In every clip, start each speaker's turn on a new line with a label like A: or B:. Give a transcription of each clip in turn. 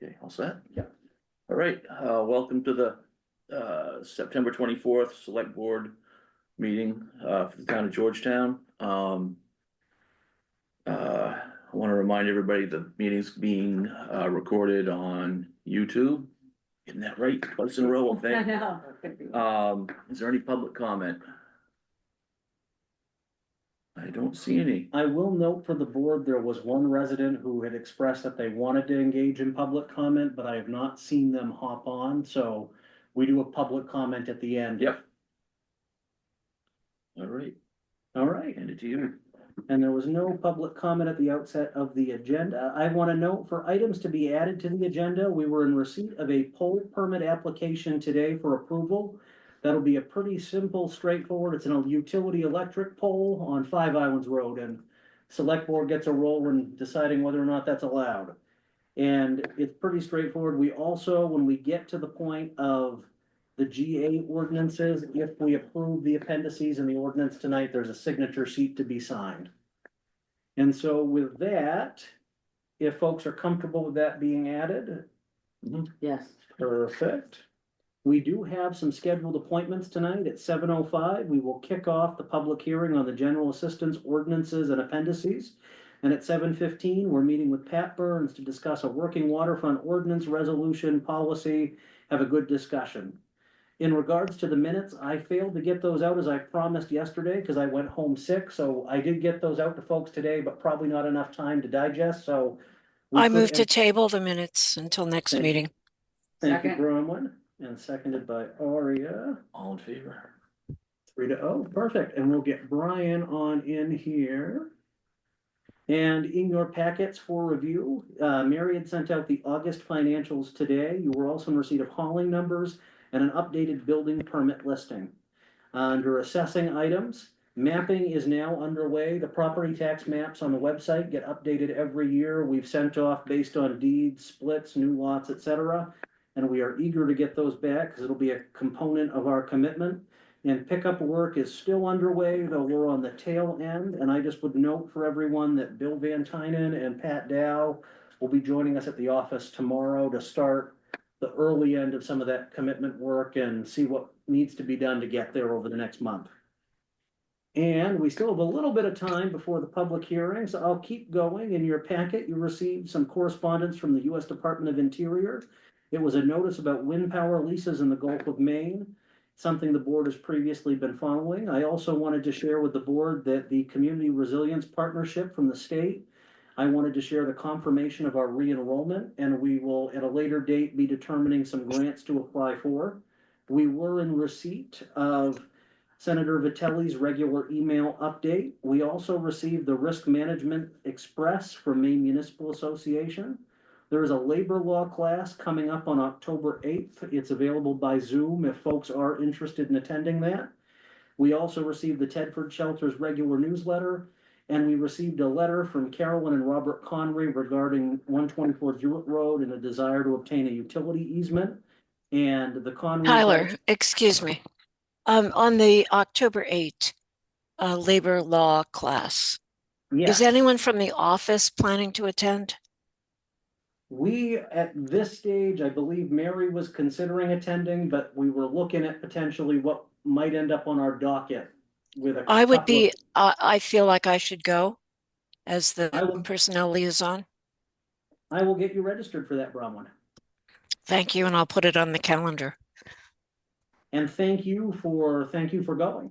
A: Okay, all set?
B: Yeah.
A: All right, welcome to the September 24th Select Board meeting for the town of Georgetown. I want to remind everybody the meeting's being recorded on YouTube. Getting that right twice in a row, I think.
C: know.
A: Is there any public comment? I don't see any.
B: I will note for the board, there was one resident who had expressed that they wanted to engage in public comment, but I have not seen them hop on, so we do a public comment at the end.
A: Yep. All right,
B: All right,
A: hand it to you.
B: and there was no public comment at the outset of the agenda. I want to note for items to be added to the agenda, we were in receipt of a pole permit application today for approval. That'll be a pretty simple, straightforward, it's a utility electric pole on 5 Islands Road, and select board gets a role in deciding whether or not that's allowed. And it's pretty straightforward. We also, when we get to the point of the GA ordinances, if we approve the appendices in the ordinance tonight, there's a signature sheet to be signed. And so with that, if folks are comfortable with that being added,
C: Yes.
B: perfect. We do have some scheduled appointments tonight at 7:05. We will kick off the public hearing on the general assistance ordinances and appendices. And at 7:15, we're meeting with Pat Burns to discuss a working waterfront ordinance resolution policy, have a good discussion. In regards to the minutes, I failed to get those out as I promised yesterday because I went home sick. So I did get those out to folks today, but probably not enough time to digest. So
D: I move to table the minutes until next
B: Thank you.
D: meeting.
B: Thank you,
C: Second.
B: Bronwyn, and seconded by Aria.
A: All in favor?
B: 3-0, perfect, and we'll get Brian on in here. And in your packets for review, Mary had sent out the August financials today. You were also in receipt of hauling numbers and an updated building permit listing. Under assessing items, mapping is now underway. The property tax maps on the website get updated every year. We've sent off based on deeds, splits, new lots, etc. And we are eager to get those back because it'll be a component of our commitment. And pickup work is still underway, though we're on the tail end. And I just would note for everyone that Bill Van Tynen and Pat Dow will be joining us at the office tomorrow to start the early end of some of that commitment work and see what needs to be done to get there over the next month. And we still have a little bit of time before the public hearing, so I'll keep going. In your packet, you received some correspondence from the U.S. Department of Interior. It was a notice about wind power leases in the Gulf of Maine, something the board has previously been following. I also wanted to share with the board that the Community Resilience Partnership from the state, I wanted to share the confirmation of our re-enrollment, and we will at a later date be determining some grants to apply for. We were in receipt of Senator Vitelli's regular email update. We also received the Risk Management Express from Maine Municipal Association. There is a labor law class coming up on October 8th. It's available by Zoom if folks are interested in attending that. We also received the Tedford Shelter's regular newsletter, and we received a letter from Carolyn and Robert Conry regarding 124 Jewett Road and a desire to obtain a utility easement. And the Conry—
D: Tyler, excuse me. On the October 8th labor law class,
B: Yes.
D: is anyone from the office planning to attend?
B: We, at this stage, I believe Mary was considering attending, but we were looking at potentially what might end up on our docket with a
D: I would
B: couple
D: be,
B: of—
D: I feel like I should go as the
B: I will-
D: personnel liaison.
B: I will get you registered for that, Bronwyn.
D: Thank you, and I'll put it on the calendar.
B: And thank you for going.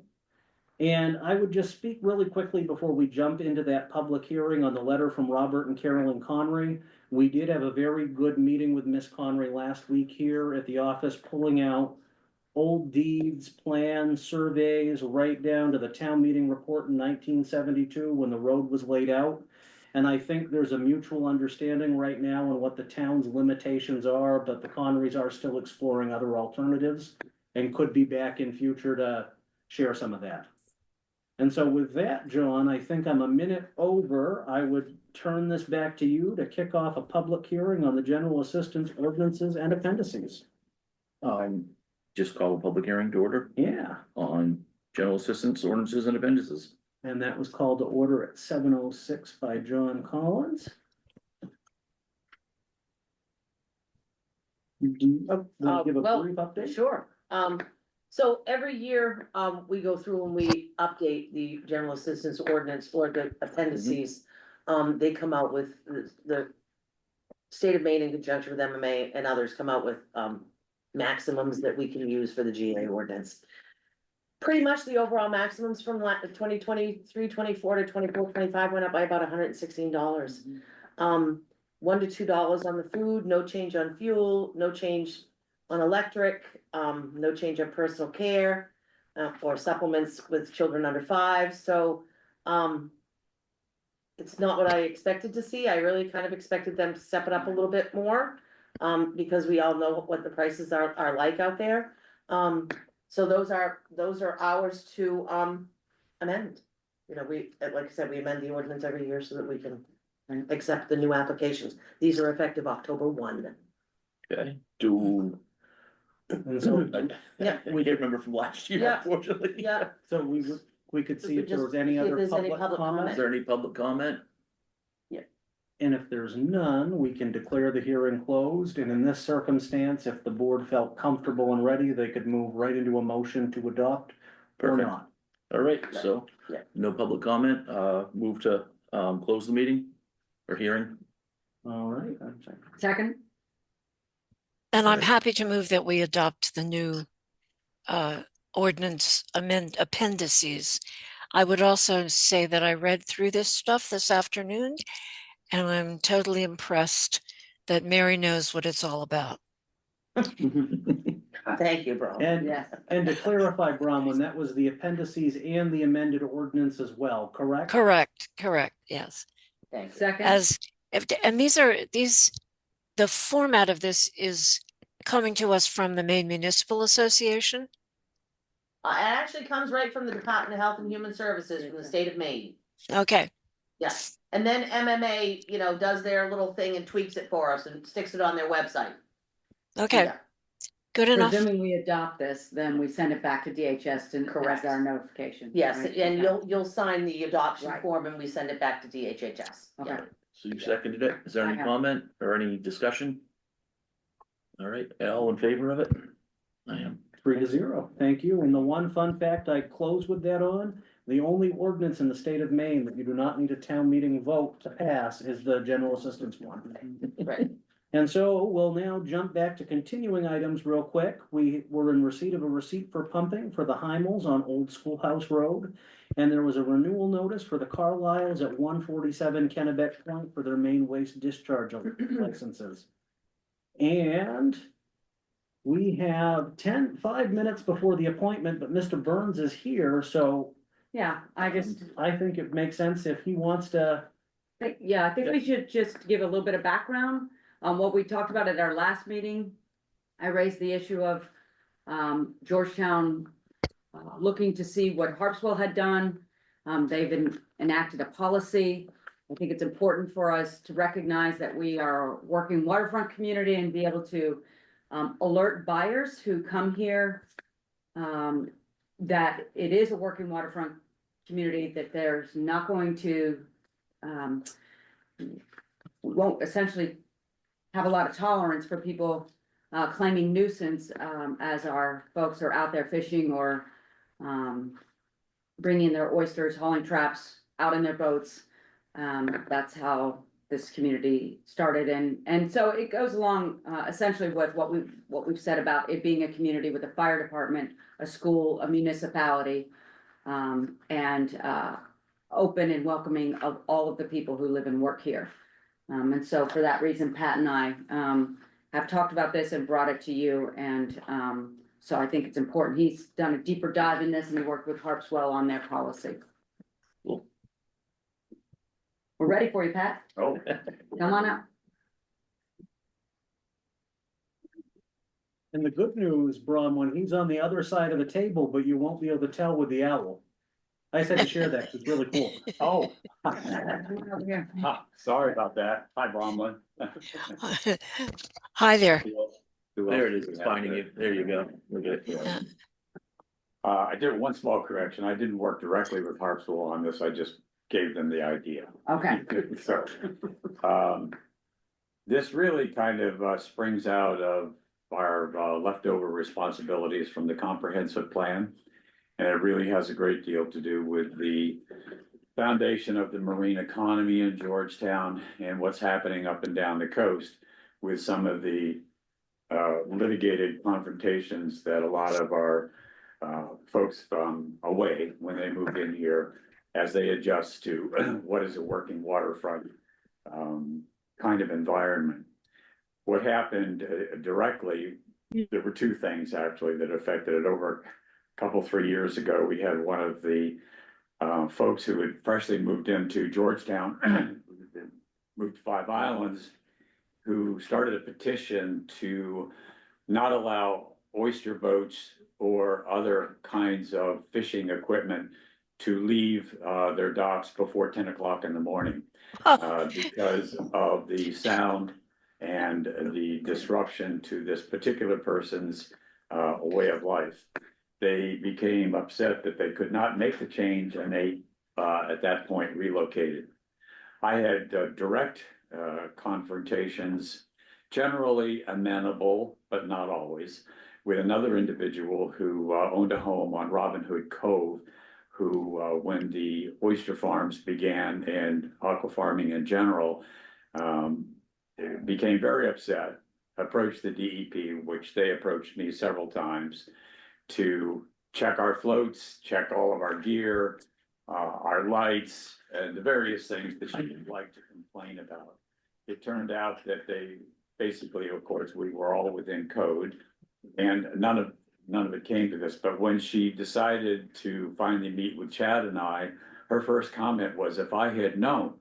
B: And I would just speak really quickly before we jump into that public hearing on the letter from Robert and Carolyn Conry. We did have a very good meeting with Miss Conry last week here at the office, pulling out old deeds, plans, surveys, right down to the town meeting report in 1972 when the road was laid out. And I think there's a mutual understanding right now on what the town's limitations are, but the Conrys are still exploring other alternatives and could be back in future to share some of that. And so with that, John, I think I'm a minute over. I would turn this back to you to kick off a public hearing on the general assistance ordinances and appendices.
A: Just call a public hearing to order
B: Yeah,
A: on general assistance ordinances and appendices.
B: and that was called to order at 7:06 by John Collins. Give a
C: well,
B: brief update?
C: Sure. So every year, we go through and we update the general assistance ordinance or the appendices. They come out with the state of Maine in conjunction with MMA and others come out with, maximums that we can use for the GA ordinance. Pretty much the overall maximums from 2023, 24 to 24, 25 went up by about $116. $1 to $2 on the food, no change on fuel, no change on electric, no change on personal care, or supplements with children under 5, so, it's not what I expected to see, I really kind of expected them to step it up a little bit more, because we all know what the prices are like out there. So those are ours to, amend. You know, like I said, we amend the ordinance every year so that we can accept the new applications. These are effective October 1.
A: Okay, do.
B: And so,
C: Yeah.
A: We can't remember from last year,
C: Yeah.
A: unfortunately.
C: Yeah,
B: so we could see if there was any
C: Just see if
B: other
C: there's any
B: public
C: public
B: comment.
A: Is there any public comment?
B: And if there's none, we can declare the hearing closed, and in this circumstance, if the board felt comfortable and ready, they could move right into a motion to adopt or
A: Perfect.
B: not.
A: All right, so,
C: Yeah.
A: no public comment, move to, close the meeting or hearing.
B: All right.
C: second,
D: And I'm
A: Right.
D: happy to move that we adopt the new ordinance appendices. I would also say that I read through this stuff this afternoon, and I'm totally impressed that Mary knows what it's all about.
C: thank you, bro.
B: And,
C: Yes.
B: and to clarify, Bronwyn, that was the appendices and the amended ordinance as well, correct?
D: Correct, yes.
C: Thank you.
E: Second,
D: And the format of this is coming to us from the Maine Municipal Association.
C: It actually comes right from the Department of Health and Human Services from the state of Maine.
D: Okay,
C: Yes, and then MMA, you know, does their little thing and tweaks it for us and sticks it on their website.
D: okay,
C: Yeah.
D: good enough.
E: presuming we adopt this, then we send it back to DHS to,
C: Correct.
E: as our notification.
C: Yes,
E: right?
C: and
E: Okay.
C: you'll sign the adoption
E: Right.
C: form and we send it back to DHHS.
E: Okay.
C: Yeah.
A: So you seconded it, is there
E: I
A: any
E: have.
A: comment or any discussion? All right, all in favor of it? I am.
B: 3-0, thank you. And the one fun fact I close with that on, the only ordinance in the state of Maine that you do not need a town meeting vote to pass is the general assistance one.
C: Right.
B: And so we'll now jump back to continuing items real quick. We were in receipt of a receipt for pumping for the Heimels on Old Schoolhouse Road. And there was a renewal notice for the Carlisles at 147 Kennebec Point for their main waste discharge licenses. And we have 5 minutes before the appointment, but Mr. Burns is here, so
E: Yeah, I just,
B: I think it makes sense if he wants to.
E: I think we should just give a little bit of background on what we talked about at our last meeting. I raised the issue of Georgetown looking to see what Harpswell had done. They've enacted a policy. I think it's important for us to recognize that we are a working waterfront community and be able to alert buyers who come here that it is a working waterfront community, that there's not going to we won't essentially have a lot of tolerance for people claiming nuisance as our folks are out there fishing or bringing their oysters, hauling traps out in their boats. That's how this community started, and so it goes along essentially with what we've said about it being a community with a fire department, a school, a municipality, and open and welcoming of all of the people who live and work here. And so for that reason, Pat and I have talked about this and brought it to you, and so I think it's important. He's done a deeper dive in this and he worked with Harpswell on their policy.
A: Cool.
E: We're ready for you, Pat.
A: Oh.
E: Come on up.
B: And the good news, Bronwyn, he's on the other side of the table, but you won't be able to tell with the owl. I just had to share that, 'cause it's really cool.
F: Oh,
E: Come on over here.
F: sorry about that. Hi, Bronwyn.
D: Hi there.
A: There it is, it's finding you, there you go, we're good.
D: Yeah.
F: I did one small correction. I didn't work directly with Harpswell on this. I just gave them the idea.
E: Okay.
F: So, this really kind of springs out of our leftover responsibilities from the comprehensive plan. And it really has a great deal to do with the foundation of the marine economy in Georgetown and what's happening up and down the coast with some of the litigated confrontations that a lot of our folks from away when they move in here as they adjust to what is a working waterfront kind of environment. What happened directly, there were two things actually that affected it. Over a couple, 3 years ago, we had one of the folks who had freshly moved into Georgetown, moved to Five Islands, who started a petition to not allow oyster boats or other kinds of fishing equipment to leave their docks before 10 o'clock in the morning because of the sound and the disruption to this particular person's way of life. They became upset that they could not make the change, and they at that point relocated. I had direct confrontations, generally amenable, but not always, with another individual who owned a home on Robin Hood Cove, who when the oyster farms began and aqua farming in general, became very upset, approached the DEP, which they approached me several times, to check our floats, check all of our gear, our lights, and the various things that she would like to complain about. It turned out that they basically, of course, we were all within code, and none of it came to this. But when she decided to finally meet with Chad and I, her first comment was, if I had known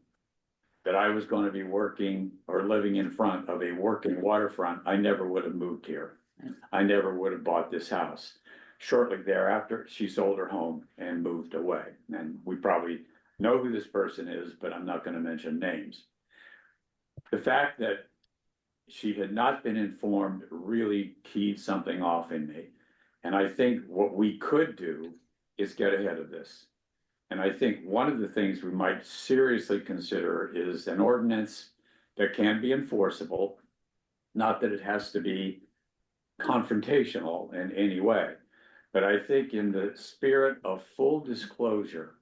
F: that I was going to be working or living in front of a working waterfront, I never would have moved here. I never would have bought this house. Shortly thereafter, she sold her home and moved away. And we probably know who this person is, but I'm not going to mention names. The fact that she had not been informed really keyed something off in me. And I think what we could do is get ahead of this. And I think one of the things we might seriously consider is an ordinance that can be enforceable, not that it has to be confrontational in any way. But I think in the spirit of full disclosure,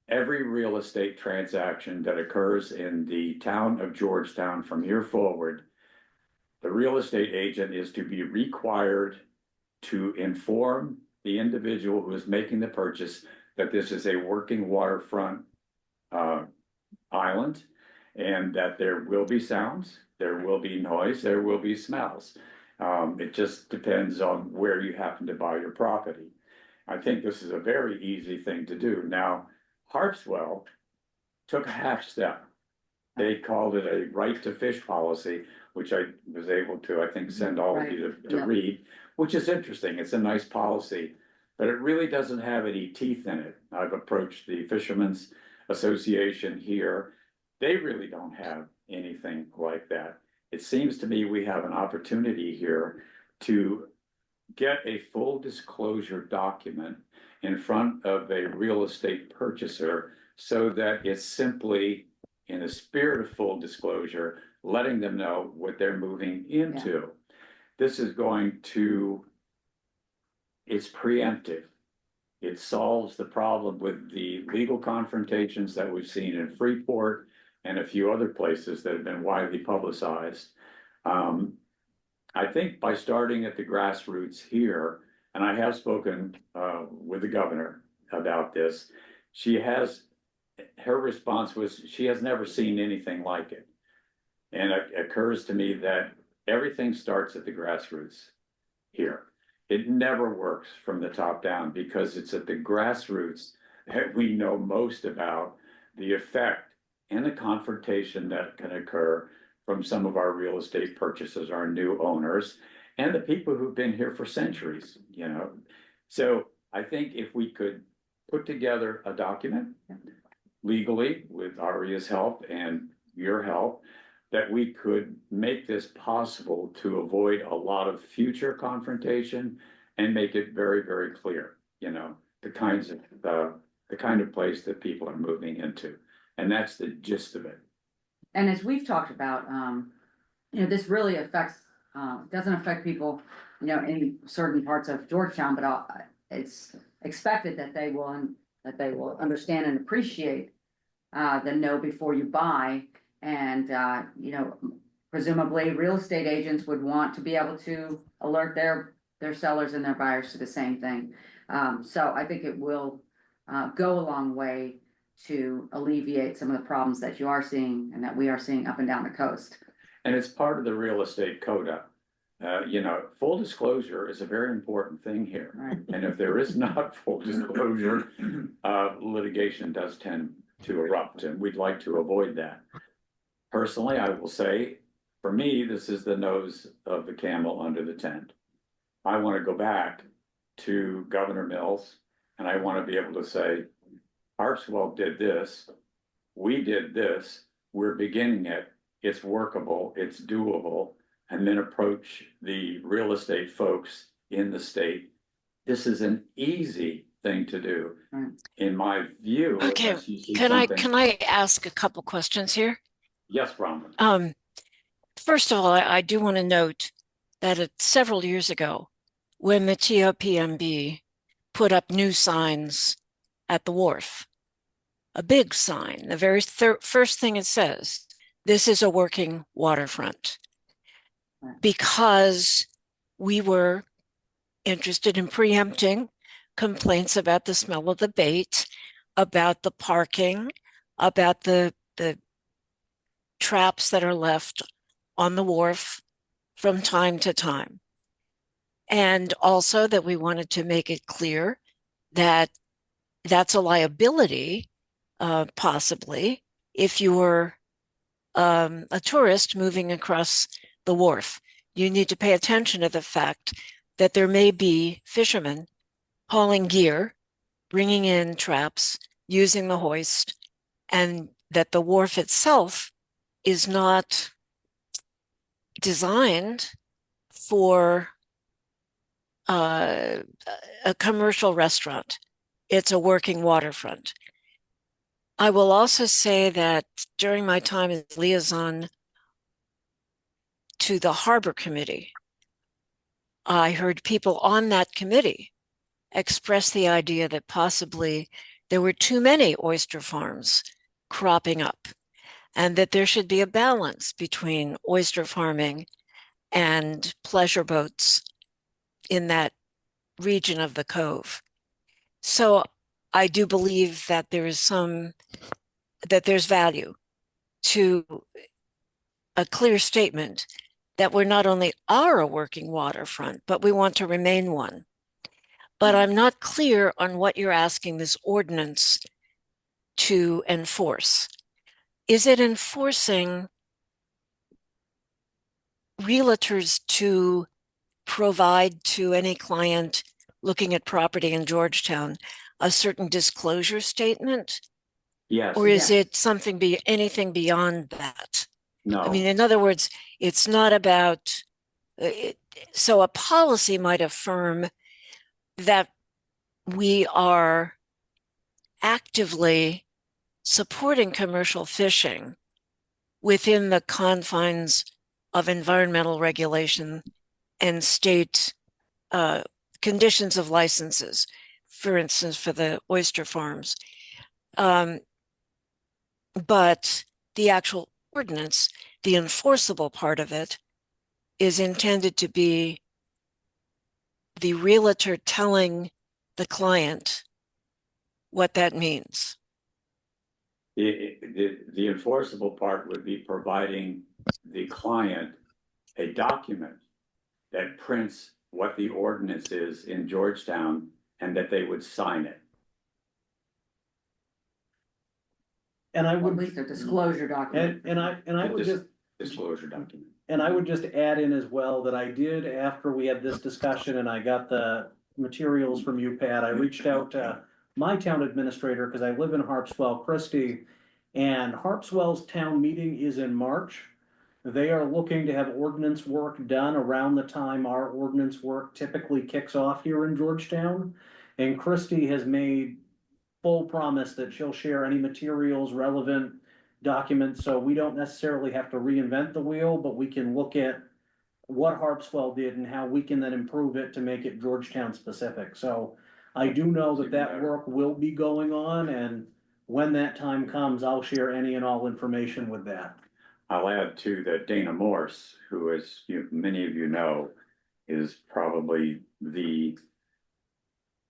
F: every real estate transaction that occurs in the town of Georgetown from here forward, the real estate agent is to be required to inform the individual who is making the purchase that this is a working waterfront island, and that there will be sounds, there will be noise, there will be smells. It just depends on where you happen to buy your property. I think this is a very easy thing to do. Now, Harpswell took a half step. They called it a right to fish policy, which I was able to, I think, send all of you to read, which is interesting. It's a nice policy, but it really doesn't have any teeth in it. I've approached the Fishermen's Association here. They really don't have anything like that. It seems to me we have an opportunity here to get a full disclosure document in front of a real estate purchaser so that it's simply, in a spirit of full disclosure, letting them know what they're moving into. This is going to, it's preemptive. It solves the problem with the legal confrontations that we've seen in Freeport and a few other places that have been widely publicized. I think by starting at the grassroots here, and I have spoken with the governor about this, her response was she has never seen anything like it. And it occurs to me that everything starts at the grassroots here. It never works from the top down because it's at the grassroots that we know most about the effect and the confrontation that can occur from some of our real estate purchases, our new owners, and the people who've been here for centuries, you know. So I think if we could put together a document legally with Aria's help and your help, that we could make this possible to avoid a lot of future confrontation and make it very, very clear, you know, the kind of place that people are moving into. And that's the gist of it.
E: And as we've talked about, you know, this really affects doesn't affect people, you know, in certain parts of Georgetown, but it's expected that they will understand and appreciate the know before you buy. And, you know, presumably real estate agents would want to be able to alert their sellers and their buyers to the same thing. So I think it will go a long way to alleviate some of the problems that you are seeing and that we are seeing up and down the coast.
F: And it's part of the real estate coda. You know, full disclosure is a very important thing here.
E: Right.
F: And if there is not full disclosure, litigation does tend to erupt, and we'd like to avoid that. Personally, I will say, for me, this is the nose of the camel under the tent. I want to go back to Governor Mills, and I want to be able to say, Harpswell did this, we did this, we're beginning it, it's workable, it's doable, and then approach the real estate folks in the state. This is an easy thing to do,
E: Right.
F: in my view.
D: Okay,
F: unless you see
D: can
F: something-
D: I ask a couple questions here?
F: Yes, Bronwyn.
D: First of all, I do want to note that several years ago, when the TOPMB put up new signs at the wharf, a big sign, the very first thing it says, this is a working waterfront.
E: Right.
D: Because we were interested in preempting complaints about the smell of the bait, about the parking, about the traps that are left on the wharf from time to time. And also that we wanted to make it clear that that's a liability, possibly, if you were a tourist moving across the wharf. You need to pay attention to the fact that there may be fishermen hauling gear, bringing in traps, using the hoist, and that the wharf itself is not designed for a commercial restaurant. It's a working waterfront. I will also say that during my time as liaison to the Harbor Committee, I heard people on that committee express the idea that possibly there were too many oyster farms cropping up, and that there should be a balance between oyster farming and pleasure boats in that region of the cove. So I do believe that there's value to a clear statement that we're not only are a working waterfront, but we want to remain one. But I'm not clear on what you're asking this ordinance to enforce. Is it enforcing realtors to provide to any client looking at property in Georgetown a certain disclosure statement?
F: Yes,
D: Or is
E: Yes.
D: it anything beyond that?
F: no.
D: I mean, in other words, it's not about, so a policy might affirm that we are actively supporting commercial fishing within the confines of environmental regulation and state conditions of licenses, for instance, for the oyster farms. But the actual ordinance, the enforceable part of it, is intended to be the realtor telling the client what that means.
F: The enforceable part would be providing the client a document that prints what the ordinance is in Georgetown and that they would sign it.
B: And I
E: At
B: would,
E: least a disclosure document.
B: and I would just,
F: Disclosure document.
B: and I would just add in as well that I did, after we had this discussion and I got the materials from UPAT, I reached out to my town administrator, because I live in Harpswell, Christie, and Harpswell's town meeting is in March. They are looking to have ordinance work done around the time our ordinance work typically kicks off here in Georgetown. And Christie has made full promise that she'll share any materials, relevant documents, so we don't necessarily have to reinvent the wheel, but we can look at what Harpswell did and how we can then improve it to make it Georgetown specific. So I do know that that work will be going on, and when that time comes, I'll share any and all information with that.
F: I'll add too that Dana Morse, who, as many of you know, is probably the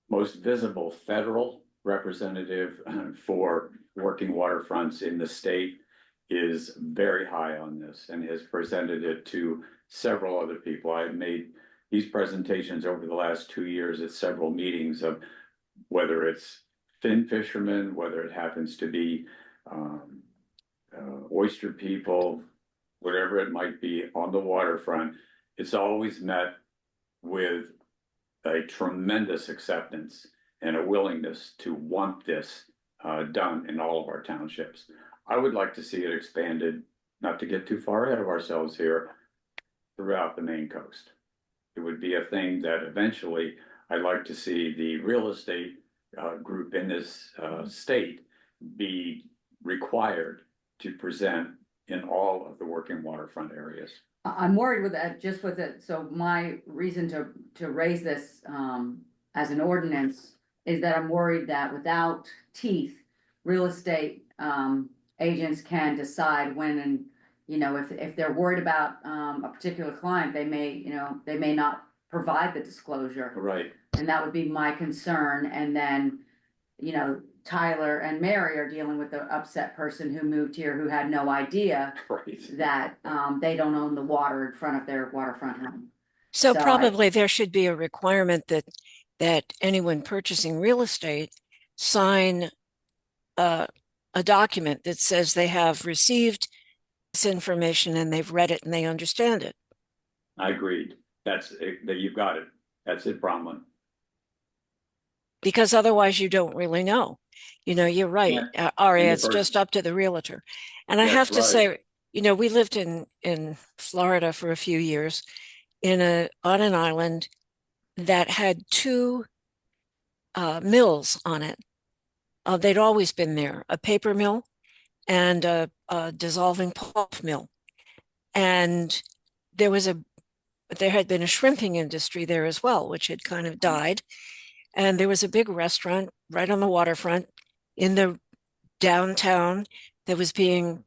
F: most visible federal representative for working waterfronts in the state, is very high on this and has presented it to several other people. I've made these presentations over the last 2 years at several meetings of whether it's fin fishermen, whether it happens to be oyster people, whatever it might be on the waterfront. It's always met with a tremendous acceptance and a willingness to want this done in all of our townships. I would like to see it expanded, not to get too far ahead of ourselves here, throughout the Maine coast. It would be a thing that eventually I'd like to see the real estate group in this state be required to present in all of the working waterfront areas.
E: I'm worried with that, just with it, so my reason to raise this, as an ordinance is that I'm worried that without teeth, real estate, agents can decide when, and, you know, if they're worried about, a particular client, they may not provide the disclosure.
F: Right.
E: And that would be my concern, and then, you know, Tyler and Mary are dealing with the upset person who moved here who had no idea
F: Right.
E: that they don't own the water in front of their waterfront home.
D: So
E: So
D: probably there should be a requirement that anyone purchasing real estate sign a document that says they have received this information and they've read it and they understand it.
F: I agreed. That's it, that you've got it. That's it, Bronwyn.
D: Because otherwise you don't really know. You know, you're right. Ari,
F: And the
D: it's just up to the realtor. And I
F: That's
D: have to
F: right.
D: say, you know, we lived in Florida for a few years on an island that had two mills on it. They'd always been there, a paper mill and a dissolving pulp mill. And there had been a shrimping industry there as well, which had kind of died. And there was a big restaurant right on the waterfront in the downtown that was being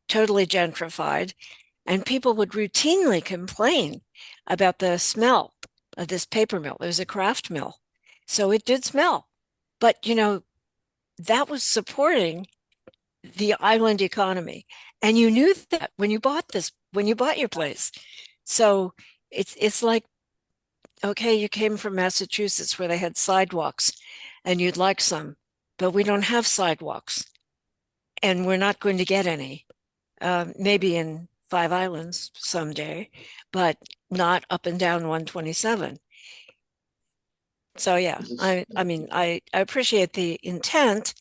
D: totally gentrified. And people would routinely complain about the smell of this paper mill. It was a craft mill. So it did smell. But, you know, that was supporting the island economy. And you knew that when you bought your place. So it's like, okay, you came from Massachusetts where they had sidewalks and you'd like some, but we don't have sidewalks and we're not going to get any. Maybe in Five Islands someday, but not up and down 127. So yeah, I mean, I appreciate the intent.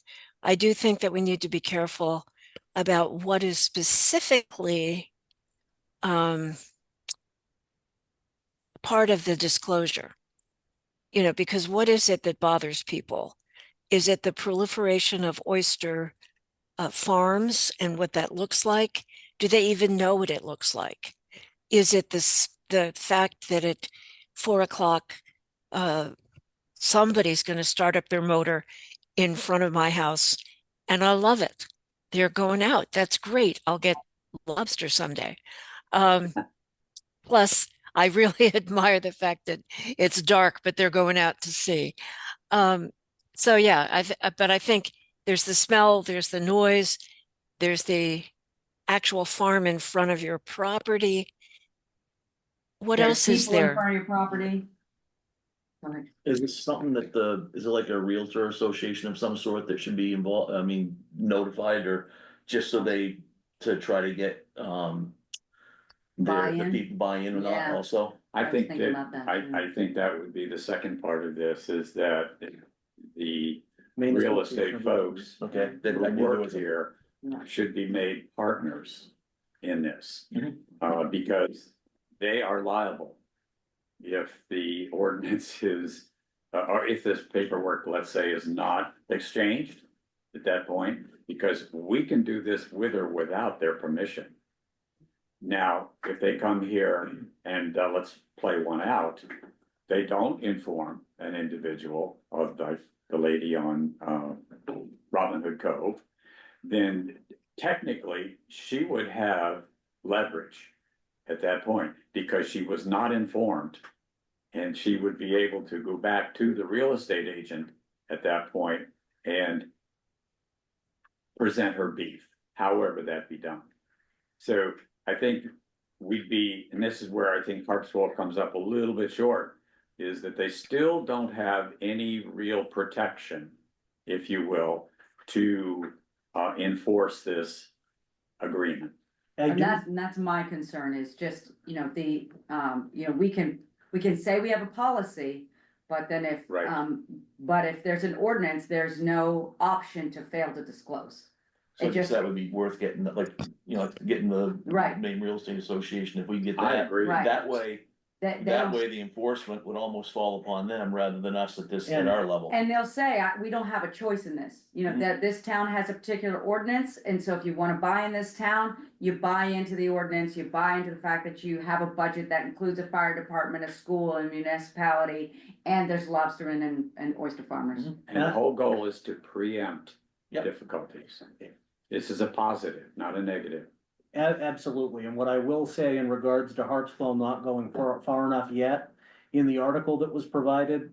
D: I do think that we need to be careful about what is specifically part of the disclosure, you know, because what is it that bothers people? Is it the proliferation of oyster farms and what that looks like? Do they even know what it looks like? Is it the fact that at 4 o'clock, somebody's going to start up their motor in front of my house and I love it. They're going out. That's great. I'll get lobster someday. Plus, I really admire the fact that it's dark, but they're going out to sea. So yeah, but I think there's the smell, there's the noise, there's the actual farm in front of your property. What else is
E: people in
D: there?
E: front of your property.
A: Is this something that is it like a realtor association of some sort that should be involved, I mean, notified, or just so to try to get, the
E: Buy-in?
A: people buy in or not
E: Yeah.
A: also?
F: I
E: was
F: think
E: thinking
F: that,
E: about that,
F: I think that would be the second part of this, is that the
B: Maine
F: real
B: Association
F: estate
B: of
F: folks
A: Okay.
F: that
A: I knew there
F: work
A: was a-
F: here
E: Yeah.
F: should be made partners in this.
A: Mhm.
F: Because they are liable if the ordinance is, or if this paperwork, let's say, is not exchanged at that point, because we can do this with or without their permission. Now, if they come here and let's play one out, they don't inform an individual of the lady on Robin Hood Cove, then technically she would have leverage at that point because she was not informed. And she would be able to go back to the real estate agent at that point and present her beef, however that be done. So I think we'd be, and this is where I think Harpswell comes up a little bit short, is that they still don't have any real protection, if you will, to enforce this agreement.
E: And that's my concern is just, you know, we can say we have a policy, but then if,
F: Right.
E: But if there's an ordinance, there's no option to fail to disclose.
A: So
E: It just-
A: that would be worth getting, like, getting the
E: Right.
A: Maine Real Estate Association, if we get
F: I
A: that.
F: agree.
E: Right.
A: That way,
E: They
A: that
E: don't-
A: way the enforcement would almost fall upon them rather than us at this, at
B: And-
A: our level.
E: And they'll say, we don't have a choice in this, you know,
A: Mhm.
E: that this town has a particular ordinance, and so if you wanna buy in this town, you buy into the ordinance, you buy into the fact that you have a budget that includes a fire department, a school, a municipality, and there's lobstermen and oyster farmers.
A: Mhm.
F: And the whole goal is to preempt
A: Yep.
F: difficulties. This is a positive, not a negative.
B: Absolutely, and what I will say in regards to Harpswell not going far enough yet, in the article that was provided,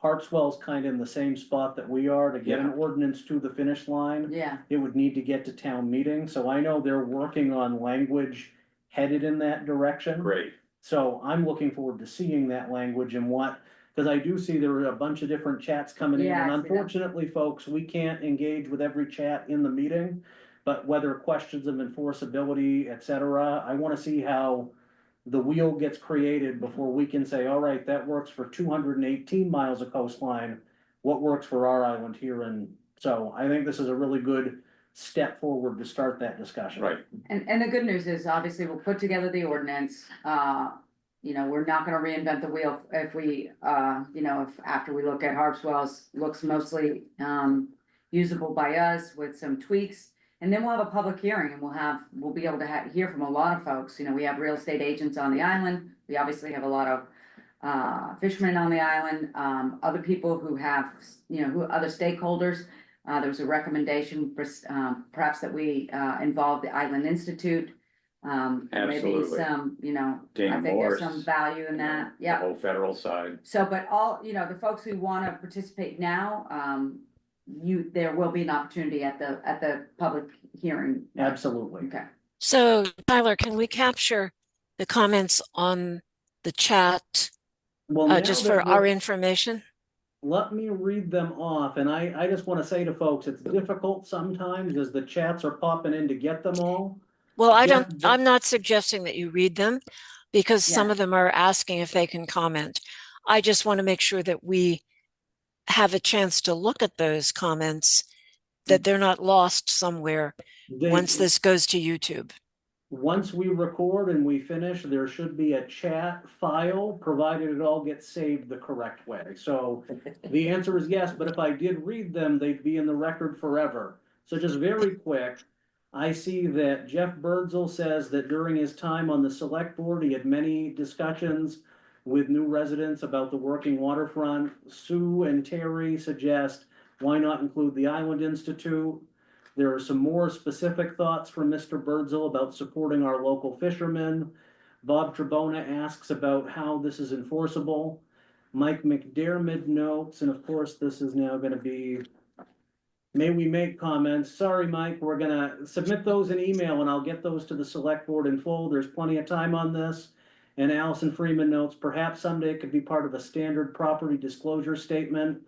B: Harpswell's kind of in the same spot that we are to get an ordinance to the finish line.
E: Yeah,
B: It would need to get to town meeting, so I know they're working on language headed in that direction.
F: Great.
B: So I'm looking forward to seeing that language and what, because I do see there are a bunch of different chats coming in,
E: Yeah,
B: and
E: I see that.
B: unfortunately, folks, we can't engage with every chat in the meeting. But whether questions of enforceability, et cetera, I wanna see how the wheel gets created before we can say, all right, that works for 218 miles of coastline. What works for our island here? And so I think this is a really good step forward to start that discussion.
F: Right.
E: and the good news is, obviously, we'll put together the ordinance, you know, we're not gonna reinvent the wheel if we, you know, if after we look at Harpswell's, looks mostly, usable by us with some tweaks. And then we'll have a public hearing and we'll be able to hear from a lot of folks, you know, we have real estate agents on the island, we obviously have a lot of fishermen on the island, other people who have, you know, other stakeholders. There was a recommendation, perhaps that we involve the Island Institute. Maybe
F: Absolutely.
E: some, you know,
F: Dana
E: I think there's
F: Morse,
E: some value in that,
F: The
E: yeah.
F: whole federal side.
E: So, but all, you know, the folks who wanna participate now, there will be an opportunity at the public hearing.
B: Absolutely.
E: Okay.
D: So Tyler, can we capture the comments on the chat,
B: Well, now
D: just
B: that
D: for our
B: we're-
D: information?
B: Let me read them off, and I just wanna say to folks, it's difficult sometimes as the chats are popping in to get them all.
D: Well,
B: Yeah,
D: I'm not suggesting that you read them because some
E: Yeah.
D: of them are asking if they can comment. I just want to make sure that we have a chance to look at those comments, that they're not lost somewhere once this goes to YouTube.
B: Once we record and we finish, there should be a chat file, provided it all gets saved the correct way. So the answer is yes, but if I did read them, they'd be in the record forever. So just very quick, I see that Jeff Birdsell says that during his time on the select board, he had many discussions with new residents about the working waterfront. Sue and Terry suggest, why not include the Island Institute? There are some more specific thoughts from Mr. Birdsell about supporting our local fishermen. Bob Trebona asks about how this is enforceable. Mike McDermott notes, and of course, this is now gonna be, may we make comments? Sorry, Mike, we're gonna submit those in email and I'll get those to the select board in full. There's plenty of time on this. And Allison Freeman notes, perhaps someday it could be part of a standard property disclosure statement.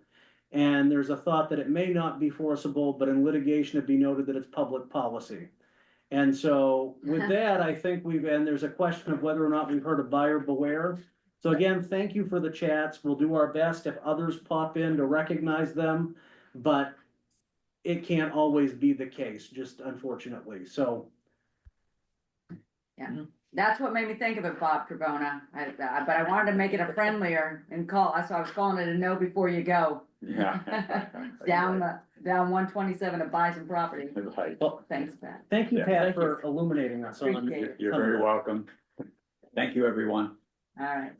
B: And there's a thought that it may not be forcible, but in litigation it'd be noted that it's public policy. And so with that, I think and there's a question of whether or not we've heard of buyer beware. So again, thank you for the chats. We'll do our best if others pop in to recognize them, but it can't always be the case, just unfortunately, so.
E: That's what made me think of it, Bob Trebona, but I wanted to make it a friendlier and so I was calling it a no before you go.
F: Yeah.
E: Down the, down 127 to buy some property.
B: Well,
E: Thanks, Pat.
B: thank you,
F: Yeah,
B: Pat,
A: thank you.
B: for illuminating us on.
E: Appreciate it.
F: You're
B: some of
F: very
B: that.
F: welcome. Thank you, everyone.
E: All right,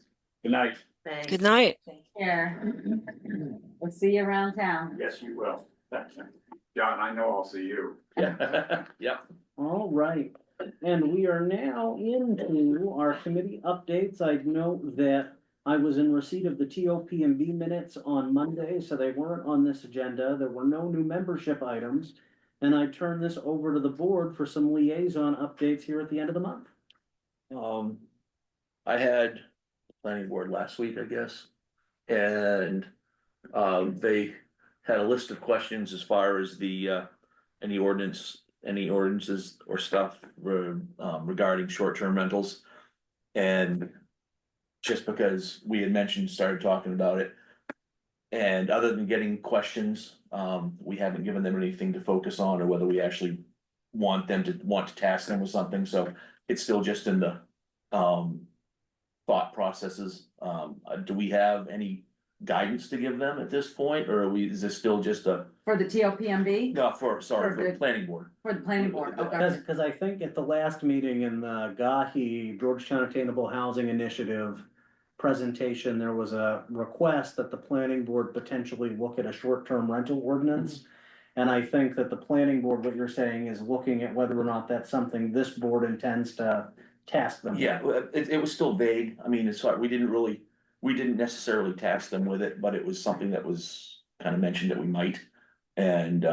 F: Good night.
C: Thanks.
D: Good night.
E: take care. We'll see you around town.
F: Yes, you will. John, I know I'll see you.
A: Yeah, yeah.
B: All right, and we are now into our committee updates. I'd note that I was in receipt of the TOPMB minutes on Monday, so they weren't on this agenda. There were no new membership items. And I turn this over to the board for some liaison updates here at the end of the month.
A: I had planning board last week, I guess. And, they had a list of questions as far as the, any ordinances or stuff regarding short-term rentals. And just because we had mentioned, started talking about it. And other than getting questions, we haven't given them anything to focus on or whether we actually want to task them with something, so it's still just in the thought processes. Do we have any guidance to give them at this point, or is this still just a,
E: For the TOPMB,
A: no, for
E: For
A: the planning board?
E: for the planning board, okay.
B: Because I think at the last meeting in the GAHI, Georgetown Attainable Housing Initiative presentation, there was a request that the planning board potentially look at a short-term rental ordinance. And I think that the planning board, what you're saying is looking at whether or not that's something this board intends to task them with.
A: Yeah, well, it was still vague. I mean, it's like, we didn't necessarily task them with it, but it was something that was kind of mentioned that we might. And,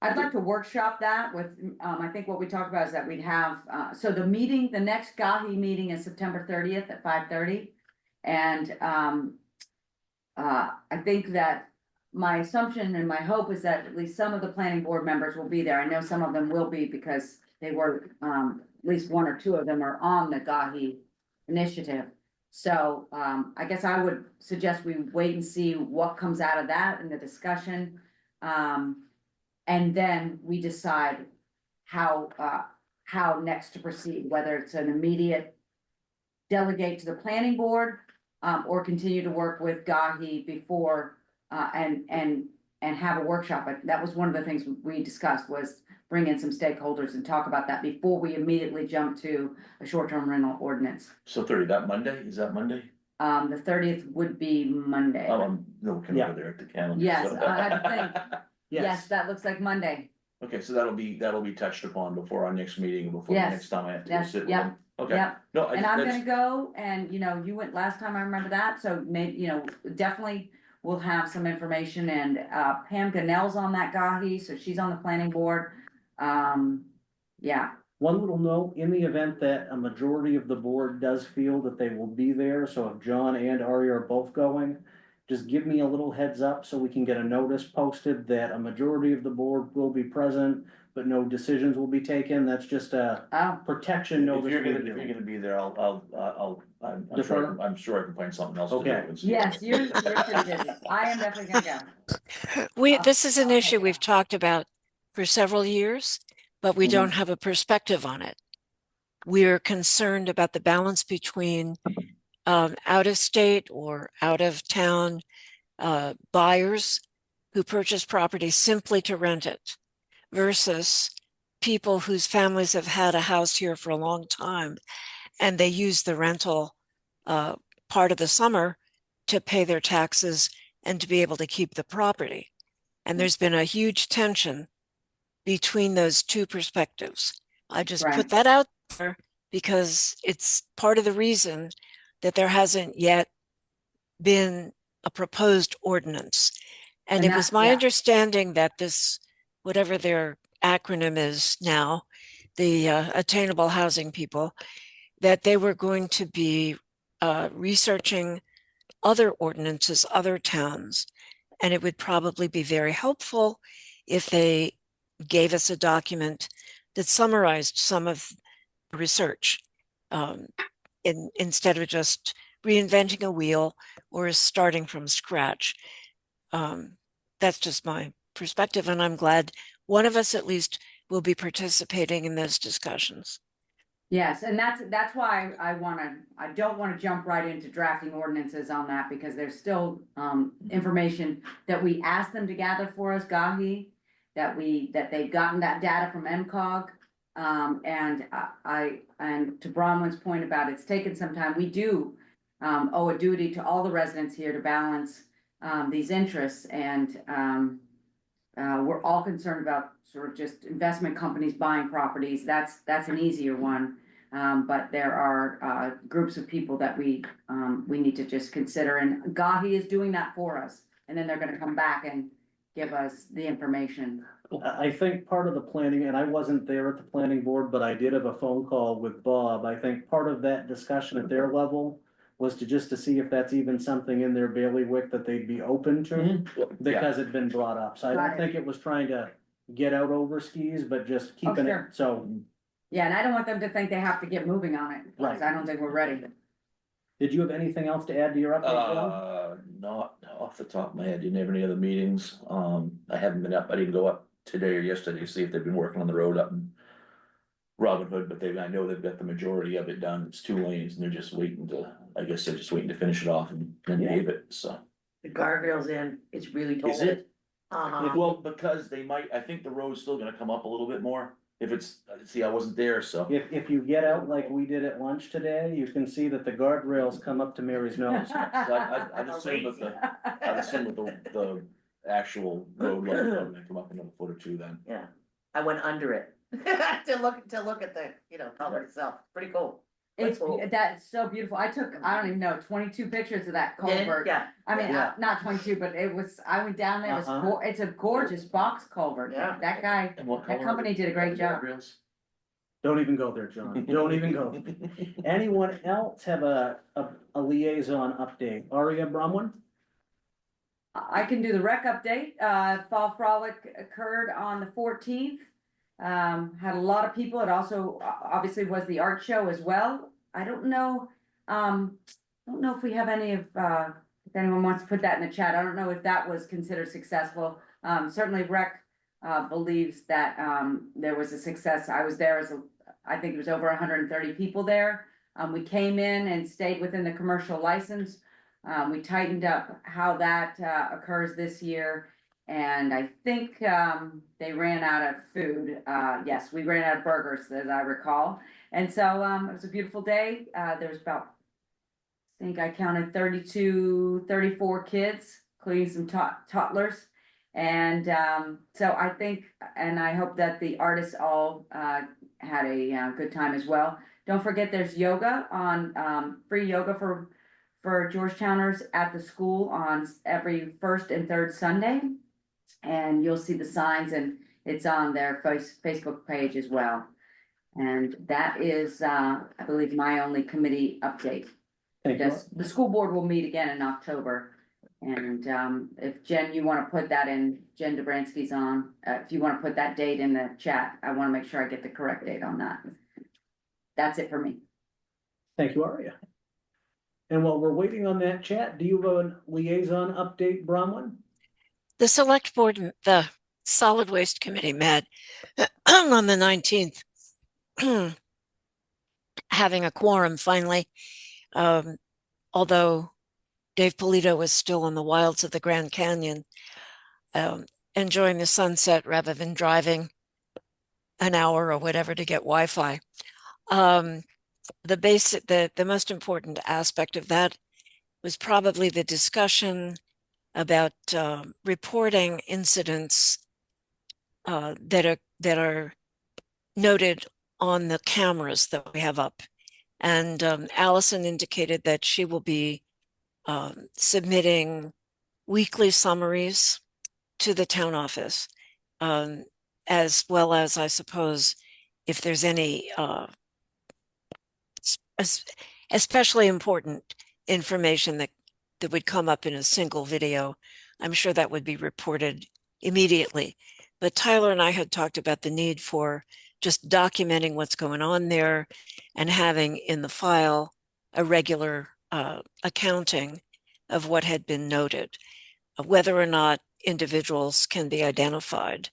E: I'd like to workshop that with, I think what we talked about is that we'd have, so the meeting, the next GAHI meeting is September 30th at 5:30. And, I think that my assumption and my hope is that at least some of the planning board members will be there. I know some of them will be because they were, at least one or two of them are on the GAHI initiative. So, I guess I would suggest we wait and see what comes out of that in the discussion. And then we decide how next to proceed, whether it's an immediate delegate to the planning board, or continue to work with GAHI before, and have a workshop. But that was one of the things we discussed, was bring in some stakeholders and talk about that before we immediately jump to a short-term rental ordinance.
A: so 30, that Monday, is that Monday?
E: The 30th would be Monday.
A: I'm looking
B: Yeah.
A: over there at the calendar.
E: Yes,
A: so-
E: I had to think. Yes, that looks like Monday.
A: Okay, so that'll be touched upon before our next meeting, before the
E: Yes.
A: next time I have to go
E: Yes,
A: sit with
E: yep,
A: them. Okay,
E: Yep.
A: no,
E: And I'm
A: that's,
E: gonna go, and you went last time, I remember that, so maybe, definitely we'll have some information, and Pam Ganell's on that GAHI, so she's on the planning board. Yeah,
B: One little note, in the event that a majority of the board does feel that they will be there, so if John and Ari are both going, just give me a little heads up so we can get a notice posted that a majority of the board will be present, but no decisions will be taken. That's just a
E: oh,
B: protection
A: if
B: notice.
A: you're
B: we
A: gonna,
B: do.
A: be there, I'm
B: Defer?
A: I'm sure I can find something else to do.
B: Okay.
A: and see.
E: yes, you're pretty busy. I am definitely gonna go.
D: This is an
E: I'll
D: issue
E: take
D: we've
E: that.
D: talked about for several years, but we
B: Mhm.
D: don't have a perspective on it. We're concerned about the balance between out of state or out of town buyers who purchase property simply to rent it versus people whose families have had a house here for a long time and they use the rental part of the summer to pay their taxes and to be able to keep the property. And there's been a huge tension between those two perspectives. I just
E: Right.
D: put that out there because it's part of the reason that there hasn't yet been a proposed ordinance. And
E: And
D: it was
E: that-
D: my
E: yeah.
D: understanding that this, whatever their acronym is now, the attainable housing people, that they were going to be researching other ordinances, other towns. And it would probably be very helpful if they gave us a document that summarized some of the research instead of just reinventing a wheel or starting from scratch. That's just my perspective, and I'm glad one of us at least will be participating in those discussions.
E: Yes, and that's why I don't wanna jump right into drafting ordinances on that, because there's still, information that we asked them to gather for us, Gahi, that they've gotten that data from MCOG. And and to Bronwyn's point about it's taken some time, we do, owe a duty to all the residents here to balance, these interests, and, we're all concerned about sort of just investment companies buying properties. That's an easier one. But there are groups of people that we need to just consider, and Gahi is doing that for us. And then they're gonna come back and give us the information.
B: I think part of the planning, and I wasn't there at the planning board, but I did have a phone call with Bob. I think part of that discussion at their level was to see if that's even something in their bailiwick that they'd be open to,
A: Yeah,
B: because it'd been brought up. So I don't
E: Right.
B: think it was trying to get out over skis, but just keeping
E: sure.
B: it, so.
E: Yeah, and I don't want them to think they have to get moving on it, because I don't think we're ready.
B: Did you have anything else to add to your update, Bill?
A: Not off the top of my head, didn't have any other meetings, I haven't been up, I didn't go up today or yesterday to see if they've been working on the road up in Robin Hood, but I know they've got the majority of it done, it's 2 lanes, and they're just waiting to, I guess they're just waiting to finish it off and then
B: Yeah.
A: pave it, so.
C: The guardrails in, it's really tall.
A: Is it?
C: Uh-huh.
A: Well, because they might, I think the road's still gonna come up a little bit more, if it's, see, I wasn't there, so.
B: If you get out like we did at lunch today, you can see that the guardrails come up to Mary's nose.
A: So I'd assume that I'd assume that the actual road level is gonna come up another foot or two then.
C: Yeah, I went under it to look at the, color itself, pretty cool.
E: It's,
C: Cool.
E: that's so beautiful. I took, I don't even know, 22 pictures of that culvert.
C: Yeah,
E: I mean,
B: Yeah.
E: not 22, but I went down there,
B: Uh-huh.
E: it's a gorgeous box culvert.
C: Yeah.
E: That guy,
A: And what
E: that
A: color
E: company
A: are the
E: did a great job.
A: guardrails?
B: Don't even go there, John. Don't even go. Anyone else have a liaison update? Aria Brumwin?
E: I can do the rec update. Fall Frolic occurred on the 14th. Had a lot of people. It also obviously was the art show as well. I don't know if we have any of, if anyone wants to put that in the chat. I don't know if that was considered successful. Certainly rec believes that there was a success. I was there I think it was over 130 people there. We came in and stayed within the commercial license. We tightened up how that occurs this year. And I think they ran out of food. Yes, we ran out of burgers, as I recall. And so it was a beautiful day. There was about, I think I counted 34 kids, including some toddlers. And so I think, and I hope that the artists all had a good time as well. Don't forget there's yoga on, free yoga for Georgetowners at the school on every first and third Sunday. And you'll see the signs, and it's on their Facebook page as well. And that is, I believe, my only committee update.
B: Thank you.
E: The school board will meet again in October. And if Jen, you want to put that in, Jen Dobransky's on, if you want to put that date in the chat, I want to make sure I get the correct date on that. That's it for me.
B: Thank you, Aria. And while we're waiting on that chat, do you have a liaison update, Bronwyn?
D: The select board, the solid waste committee met on the 19th, having a quorum finally. Although Dave Polito was still in the wilds of the Grand Canyon, enjoying the sunset rather than driving an hour or whatever to get Wi-Fi. The most important aspect of that was probably the discussion about reporting incidents that are noted on the cameras that we have up. And Allison indicated that she will be submitting weekly summaries to the town office, as well as, I suppose, if there's any especially important information that would come up in a single video. I'm sure that would be reported immediately. But Tyler and I had talked about the need for just documenting what's going on there and having in the file a regular accounting of what had been noted, whether or not individuals can be identified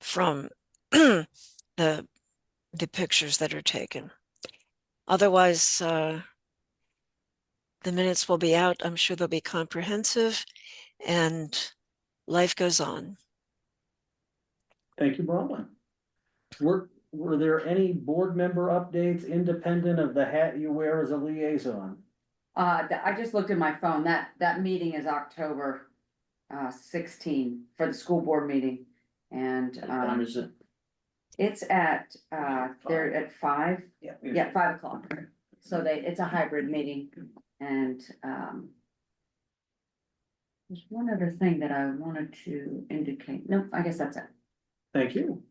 D: from the pictures that are taken. Otherwise, the minutes will be out. I'm sure they'll be comprehensive and life goes on.
B: Thank you, Bronwyn. Were there any board member updates independent of the hat you wear as a liaison?
E: I just looked at my phone, that meeting is October 16 for the school board meeting. And,
A: What time is it?
E: it's at, they're at 5,
B: Yeah.
E: 5 o'clock. So it's a hybrid meeting and, there's one other thing that I wanted to indicate. No, I guess that's it.
B: Thank you.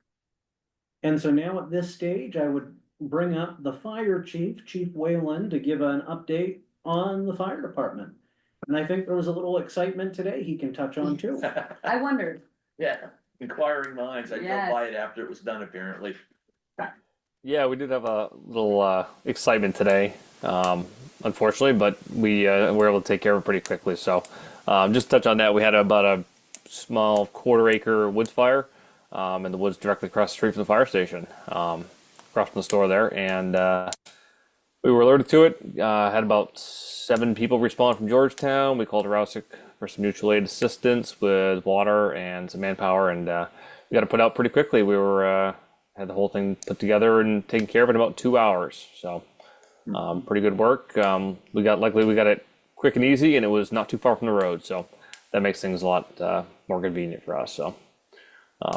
B: And so now at this stage, I would bring up the fire chief, Chief Whalen, to give an update on the fire department. And I think there was a little excitement today he can touch on too.
E: I wondered,
A: Yeah, inquiring minds. I
E: Yes.
A: drove by it after it was done, apparently.
G: Yeah, we did have a little excitement today, unfortunately, but we were able to take care of it pretty quickly. So, just to touch on that, we had about a small quarter-acre woods fire in the woods directly across the street from the fire station, across from the store there, and we were alerted to it. Had about 7 people respond from Georgetown. We called Rousick for some mutual aid assistance with water and some manpower, and we got it put out pretty quickly. We were had the whole thing put together and taken care of in about 2 hours. So pretty good work. We got it quick and easy, and it was not too far from the road. So that makes things a lot more convenient for us. So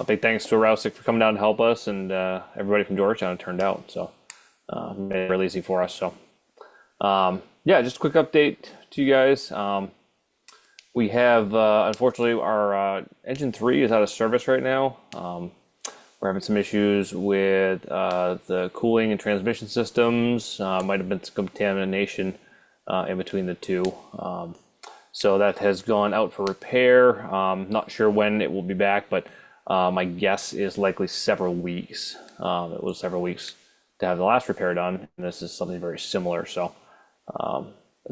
G: big thanks to Rousick for coming down to help us, and everybody from Georgetown. It turned out so made it really easy for us. So yeah, just a quick update to you guys. We have unfortunately our engine 3 is out of service right now. We're having some issues with the cooling and transmission systems. Might have been some contamination in between the two. So that has gone out for repair. Not sure when it will be back, but my guess is likely several weeks. It was several weeks to have the last repair done, and this is something very similar. So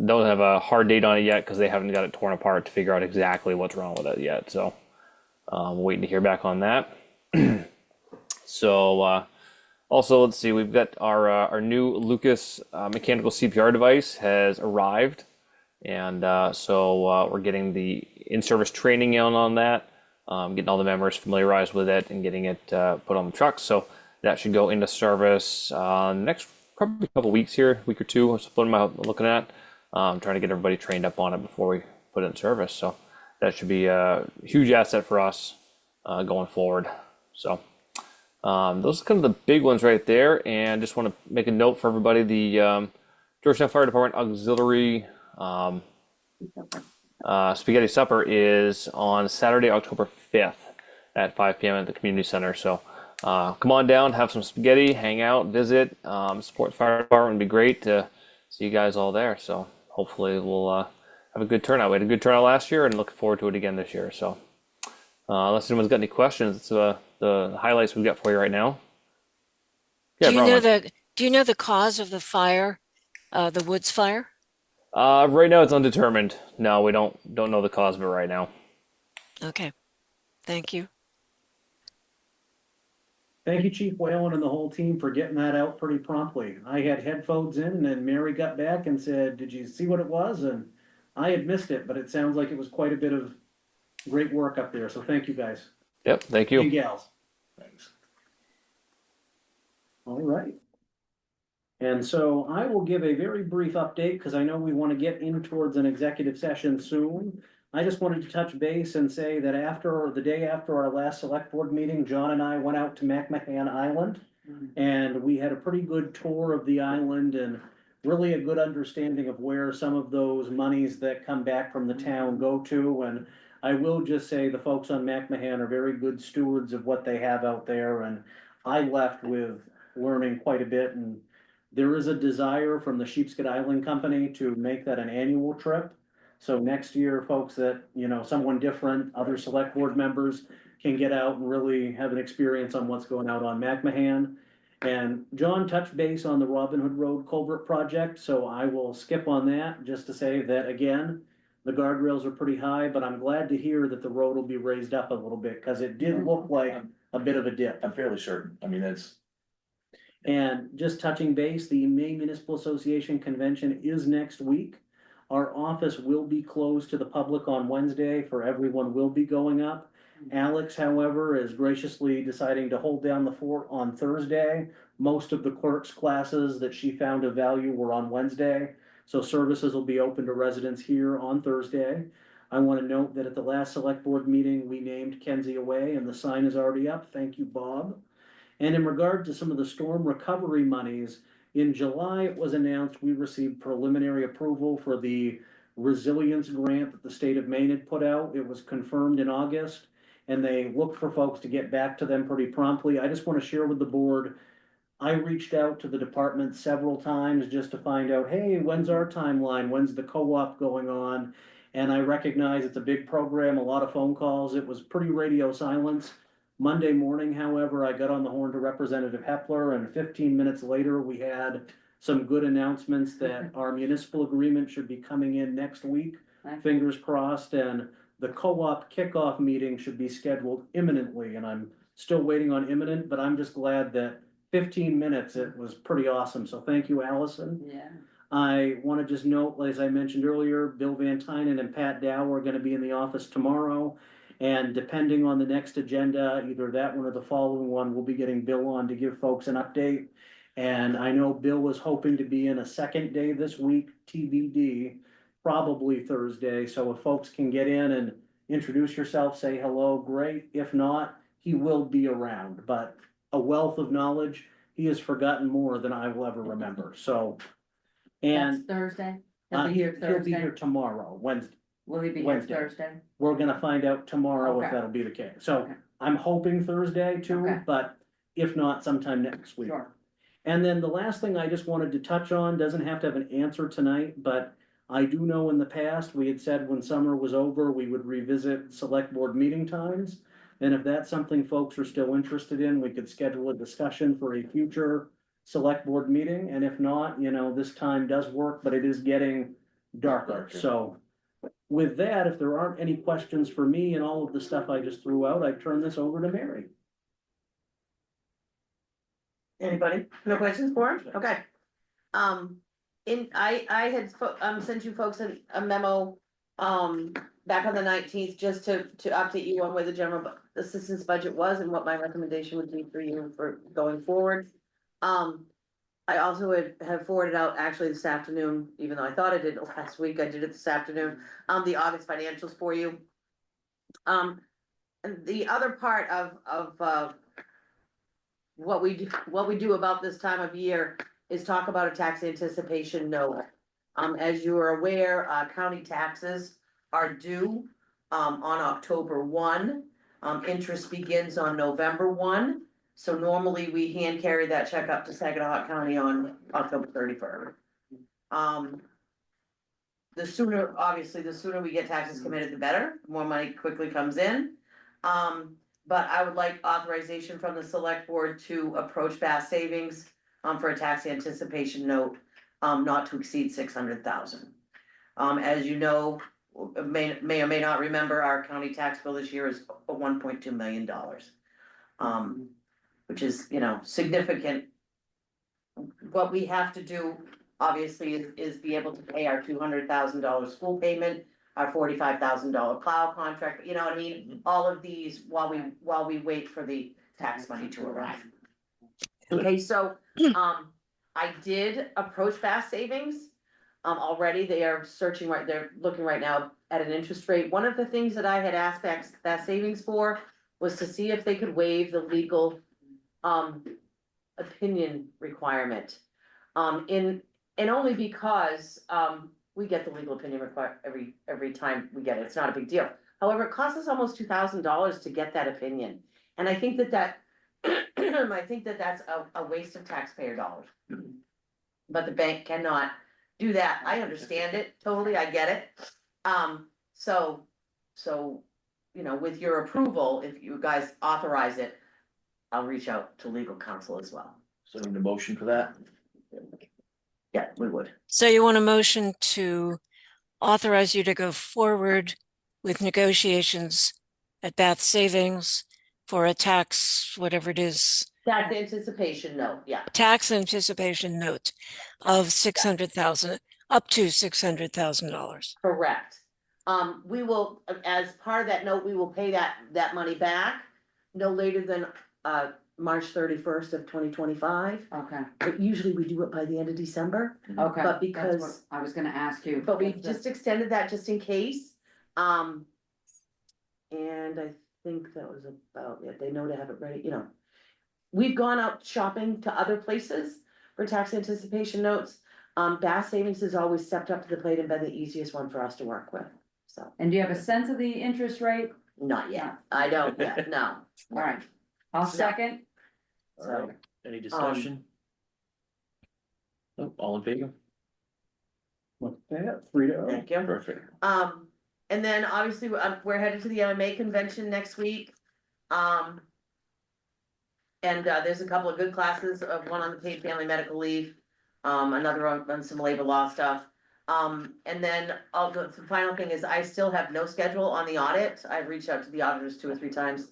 G: don't have a hard date on it yet because they haven't got it torn apart to figure out exactly what's wrong with it yet. So waiting to hear back on that. So also, let's see, we've got our new Lucas mechanical CPR device has arrived, and so we're getting the in-service training on that, getting all the members familiarized with it and getting it put on the truck. So that should go into service next probably a couple weeks here, week or two. That's what I'm looking at. Trying to get everybody trained up on it before we put it in service. So that should be a huge asset for us going forward. So those are kind of the big ones right there. And just want to make a note for everybody, the Georgetown Fire Department Auxiliary Spaghetti Supper is on Saturday, October 5th at 5 p.m. at the community center. So come on down, have some spaghetti, hang out, visit, support the fire department. It'd be great to see you guys all there. So hopefully we'll have a good turnout. We had a good turnout last year and looking forward to it again this year. So unless anyone's got any questions, it's the highlights we've got for you right now. Yeah,
D: Do you know the cause of the fire, the woods fire?
G: Right now it's undetermined. No, we don't know the cause of it right now.
D: Okay, thank you.
B: Thank you, Chief Whalen and the whole team for getting that out pretty promptly. I had headphones in and then Mary got back and said, "Did you see what it was?" And I had missed it, but it sounds like it was quite a bit of great work up there. So thank you guys.
G: Yep, thank
B: And
G: you.
B: gals.
A: Thanks.
B: All right. And so I will give a very brief update because I know we want to get in towards an executive session soon. I just wanted to touch base and say that the day after our last select board meeting, John and I went out to McMahan Island. And we had a pretty good tour of the island and really a good understanding of where some of those monies that come back from the town go to. And I will just say the folks on McMahan are very good stewards of what they have out there. And I left with learning quite a bit. And there is a desire from the Sheepshead Island Company to make that an annual trip. So next year, folks that, someone different, other select board members can get out and really have an experience on what's going out on McMahan. And John touched base on the Robin Hood Road Culvert project, so I will skip on that just to say that again, the guardrails are pretty high, but I'm glad to hear that the road will be raised up a little bit because it did look like a bit of a dip.
A: I'm fairly certain. I mean,
B: And just touching base, the Maine Municipal Association Convention is next week. Our office will be closed to the public on Wednesday, for everyone will be going up. Alex, however, is graciously deciding to hold down the fort on Thursday. Most of the clerks' classes that she found of value were on Wednesday, so services will be open to residents here on Thursday. I want to note that at the last select board meeting, we named Kenzie away and the sign is already up. Thank you, Bob. And in regard to some of the storm recovery monies, in July, it was announced we received preliminary approval for the resilience grant that the state of Maine had put out. It was confirmed in August, and they looked for folks to get back to them pretty promptly. I just want to share with the board, I reached out to the department several times just to find out, hey, when's our timeline? When's the co-op going on? And I recognize it's a big program, a lot of phone calls. It was pretty radio silence. Monday morning, however, I got on the horn to Representative Hepler, and 15 minutes later, we had some good announcements that our municipal agreement should be coming in next week. Fingers crossed, and the co-op kickoff meeting should be scheduled imminently, and I'm still waiting on imminent, but I'm just glad that 15 minutes, it was pretty awesome. So thank you, Allison.
E: Yeah.
B: I want to just note, as I mentioned earlier, Bill Van Tynen and Pat Dow are going to be in the office tomorrow. And depending on the next agenda, either that one or the following one, we'll be getting Bill on to give folks an update. And I know Bill was hoping to be in a second day this week, TBD, probably Thursday. So if folks can get in and introduce yourself, say hello, great. If not, he will be around, but a wealth of knowledge. He has forgotten more than I will ever remember. So,
E: That's
B: and
E: Thursday? He'll be here
B: he'll be here
E: Thursday?
B: tomorrow, Wednesday.
E: Will he be here
B: Wednesday.
E: Thursday?
B: We're gonna find out tomorrow if
E: Okay.
B: that'll be the case. So
E: Okay.
B: I'm hoping Thursday too,
E: Okay.
B: but if not, sometime next week.
E: Sure.
B: And then the last thing I just wanted to touch on, doesn't have to have an answer tonight, but I do know in the past, we had said when summer was over, we would revisit select board meeting times. And if that's something folks are still interested in, we could schedule a discussion for a future select board meeting. And if not, this time does work, but it is getting darker. So with that, if there aren't any questions for me and all of the stuff I just threw out, I turn this over to Mary.
C: Anybody? No questions for him? Okay. I had sent you folks a memo, back on the 19th, just to update you on where the general assistance budget was and what my recommendation would be for you for going forward. I also have forwarded out actually this afternoon, even though I thought I did it last week, I did it this afternoon, the August financials for you. And the other part of what we do about this time of year is talk about a tax anticipation note. As you are aware, county taxes are due, on October 1. Interest begins on November 1. So normally we hand carry that check up to Saginaw County on October 31st. The sooner we get taxes committed, the better, the more money quickly comes in. But I would like authorization from the select board to approach Bass Savings, for a tax anticipation note, not to exceed 600,000. As you know, may or may not remember, our county tax bill this year is $1.2 million. Which is, significant. What we have to do, obviously, is be able to pay our $200,000 school payment, our $45,000 plow contract, you know what I mean? All of these while we wait for the tax money to arrive. Okay, so, I did approach Bass Savings. Already they are they're looking right now at an interest rate. One of the things that I had asked Bass Savings for was to see if they could waive the legal opinion requirement. And only because, we get the legal opinion every time we get it, it's not a big deal. However, it costs us almost $2,000 to get that opinion. And I think that I think that's a waste of taxpayer dollars. But the bank cannot do that. I understand it, totally, I get it. So, with your approval, if you guys authorize it, I'll reach out to legal counsel as well.
A: So need a motion for that?
C: Yeah, we would.
D: So you want a motion to authorize you to go forward with negotiations at Bath Savings for a tax, whatever it is,
C: Tax anticipation note, yeah.
D: tax anticipation note of 600,000, up to $600,000.
C: Correct. We will, as part of that note, we will pay that money back no later than, March 31st of 2025.
E: Okay,
C: But usually we do it by the end of December,
E: okay.
C: but
E: That's what
C: because,
E: I was gonna ask you.
C: but we
E: What's the-
C: just extended that just in case. And I think that was about it. They know to have it ready, you know. We've gone out shopping to other places for tax anticipation notes. Bass Savings has always stepped up to the plate and been the easiest one for us to work with, so.
E: And do you have a sense of the interest rate?
C: Not yet, I don't yet, no.
E: All right, I'll second.
A: All right, any discussion? Nope, all in favor?
B: With that, 3-0.
C: Thank you.
A: Perfect.
C: And then obviously, we're headed to the MMA convention next week. And there's a couple of good classes, one on the paid family medical leave, another on some labor law stuff. And then the final thing is I still have no schedule on the audit. I've reached out to the auditors 2 or 3 times.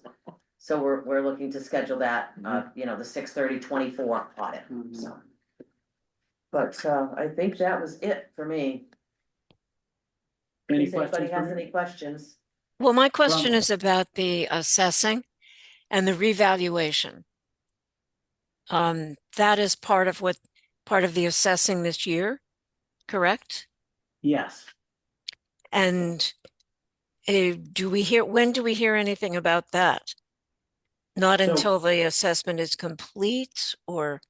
C: So we're looking to schedule that, you know, the 6/30/24 audit, so. But I think that was it for me.
B: Any
C: If anybody
B: questions?
C: has
B: for me?
C: any questions?
D: Well, my question
B: From-
D: is about the assessing and the revaluation. That is part of the assessing this year, correct?
B: Yes.
D: And when do we hear anything about that? Not
B: So-
D: until the assessment is complete, or,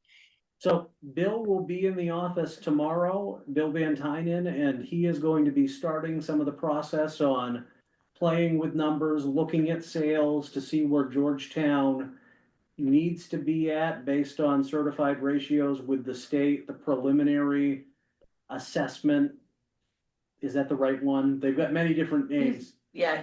B: So Bill will be in the office tomorrow, Bill Van Tynen, and he is going to be starting some of the process on playing with numbers, looking at sales to see where Georgetown needs to be at based on certified ratios with the state, the preliminary assessment. Is that the right one? They've got many different names.
C: Yeah,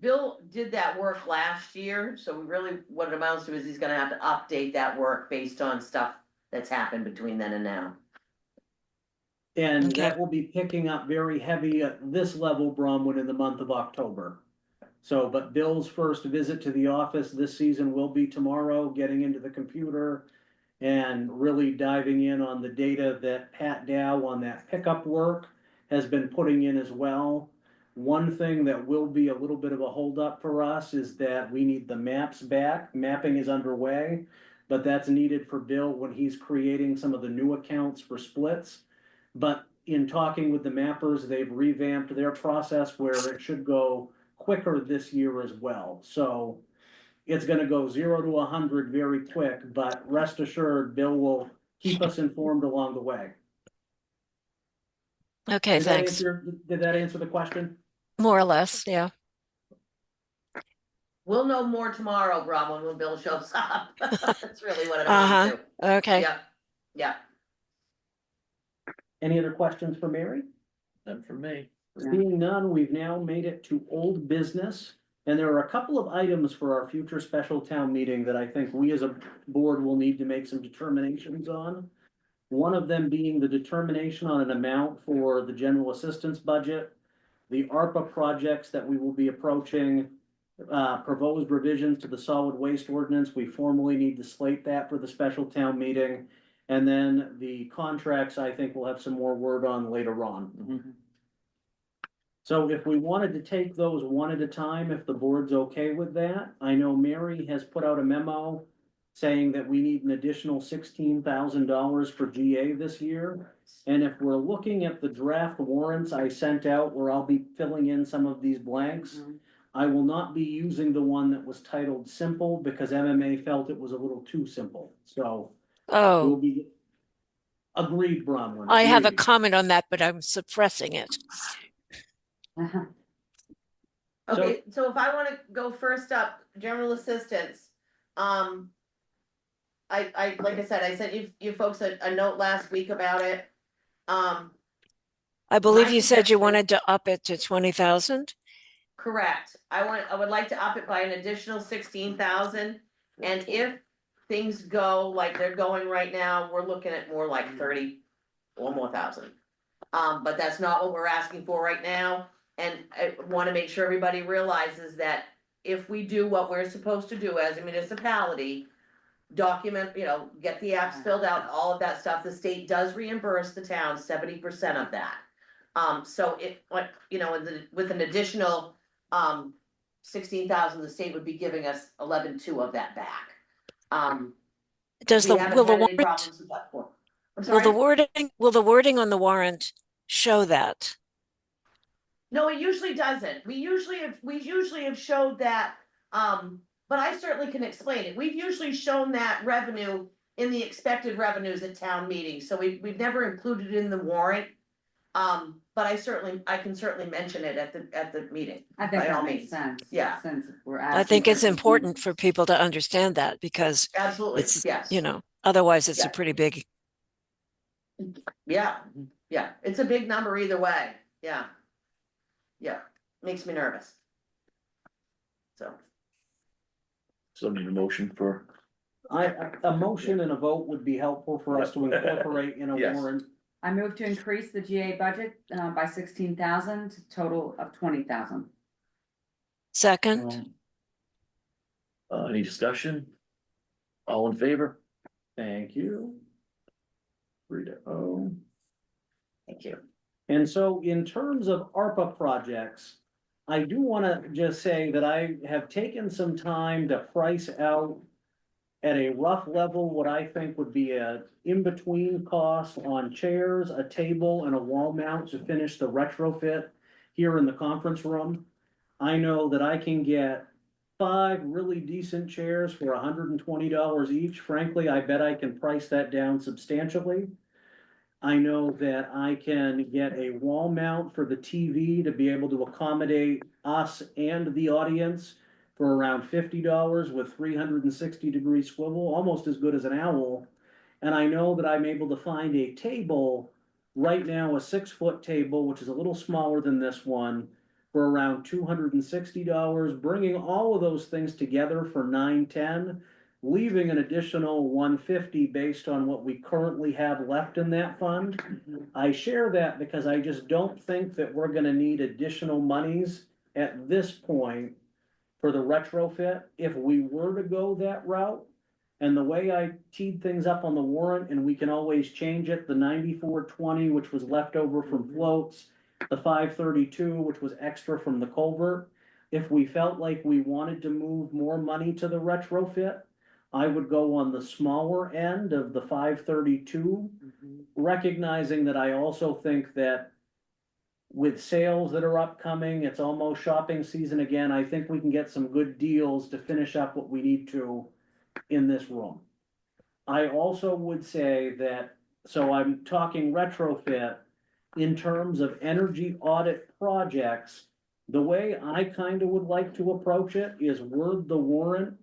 C: Bill did that work last year, so really what it amounts to is he's gonna have to update that work based on stuff that's happened between then and now.
B: And
D: Okay.
B: that will be picking up very heavy at this level, Bromwood, in the month of October. So, but Bill's first visit to the office this season will be tomorrow, getting into the computer and really diving in on the data that Pat Dow on that pickup work has been putting in as well. One thing that will be a little bit of a holdup for us is that we need the maps back. Mapping is underway, but that's needed for Bill when he's creating some of the new accounts for splits. But in talking with the mappers, they've revamped their process where it should go quicker this year as well. So it's gonna go 0 to 100 very quick, but rest assured, Bill will keep us informed along the way.
D: okay,
B: Did
D: thanks.
B: that answer the question?
D: More or less, yeah.
C: We'll know more tomorrow, Bronwyn, when Bill shows up. That's really what it amounts to.
D: Okay.
C: Yeah, yeah.
B: Any other questions for Mary?
A: None from me.
B: Seeing none, we've now made it to old business. And there are a couple of items for our future special town meeting that I think we as a board will need to make some determinations on. One of them being the determination on an amount for the general assistance budget, the ARPA projects that we will be approaching, proposed revisions to the solid waste ordinance. We formally need to slate that for the special town meeting. And then the contracts, I think we'll have some more word on later on. So if we wanted to take those one at a time, if the board's okay with that, I know Mary has put out a memo saying that we need an additional $16,000 for GA this year. And if we're looking at the draft warrants I sent out, where I'll be filling in some of these blanks, I will not be using the one that was titled simple because MMA felt it was a little too simple. So we'll
D: Oh,
B: be agreed, Bronwyn.
D: I have a
B: agreed.
D: comment on that, but I'm suppressing it.
C: Okay, so if I wanna go first up, general assistance, like I said, I sent you folks a note last week about it.
D: I believe
C: My
D: you said you
C: suggestion-
D: wanted to up it to 20,000.
C: Correct, I would like to up it by an additional 16,000, and if things go like they're going right now, we're looking at more like 30 or more thousand. But that's not what we're asking for right now, and I wanna make sure everybody realizes that if we do what we're supposed to do as a municipality, document, get the apps filled out, all of that stuff. The state does reimburse the town 70% of that. So with an additional, 16,000, the state would be giving us 11,200 of that back.
D: Does
C: We haven't
D: will the
C: had any
D: warrant,
C: problems with that before. I'm
D: will
C: sorry?
D: the wording on the warrant show that?
C: No, it usually doesn't. We usually have showed that, but I certainly can explain it. We've usually shown that revenue in the expected revenues at town meetings, so we've never included it in the warrant. But I can certainly mention it at the meeting.
E: I think
C: By all
E: that makes
C: means.
E: sense.
C: Yeah.
E: Since we're
D: I
E: asking.
D: think it's
E: for-
D: important for people to understand that because
C: Absolutely,
D: it's,
C: yes.
D: otherwise it's a
C: Yeah.
D: pretty big,
C: Yeah, yeah, it's a big number either way, yeah. Yeah, makes me nervous. So,
A: So need a motion for,
B: A motion and a vote would be helpful for us to incorporate in a
A: Yes.
B: warrant.
E: I move to increase the GA budget by 16,000 to total of 20,000.
D: second,
A: any discussion? All in favor?
B: Thank you. 3-0.
C: thank you.
B: And so in terms of ARPA projects, I do wanna just say that I have taken some time to price out at a rough level, what I think would be a in-between cost on chairs, a table, and a wall mount to finish the retrofit here in the conference room. I know that I can get 5 really decent chairs for $120 each. Frankly, I bet I can price that down substantially. I know that I can get a wall mount for the TV to be able to accommodate us and the audience for around $50 with 360-degree swivel, almost as good as an owl. And I know that I'm able to find a table, right now a 6-foot table, which is a little smaller than this one, for around $260, bringing all of those things together for $910, leaving an additional $150 based on what we currently have left in that fund. I share that because I just don't think that we're gonna need additional monies at this point for the retrofit. If we were to go that route, and the way I teed things up on the warrant, and we can always change it, the 9420, which was left over from floats, the 532, which was extra from the culvert. If we felt like we wanted to move more money to the retrofit, I would go on the smaller end of the 532, recognizing that I also think that with sales that are upcoming, it's almost shopping season again. I think we can get some good deals to finish up what we need to in this room. I also would say that, so I'm talking retrofit in terms of energy audit projects. The way I kind of would like to approach it is word the warrant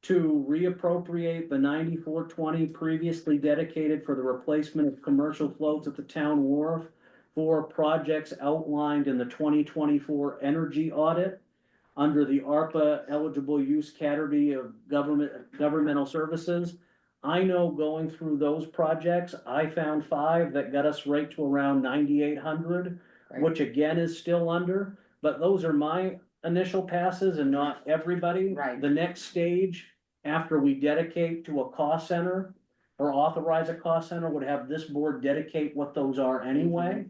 B: to reappropriate the 9420 previously dedicated for the replacement of commercial floats at the town wharf for projects outlined in the 2024 energy audit under the ARPA eligible use category of governmental services. I know going through those projects, I found 5 that got us right to around 9,800, which again is still under, but those are my initial passes and not everybody.
E: Right.
B: The next stage, after we dedicate to a cost center or authorize a cost center, would have this board dedicate what those are anyway.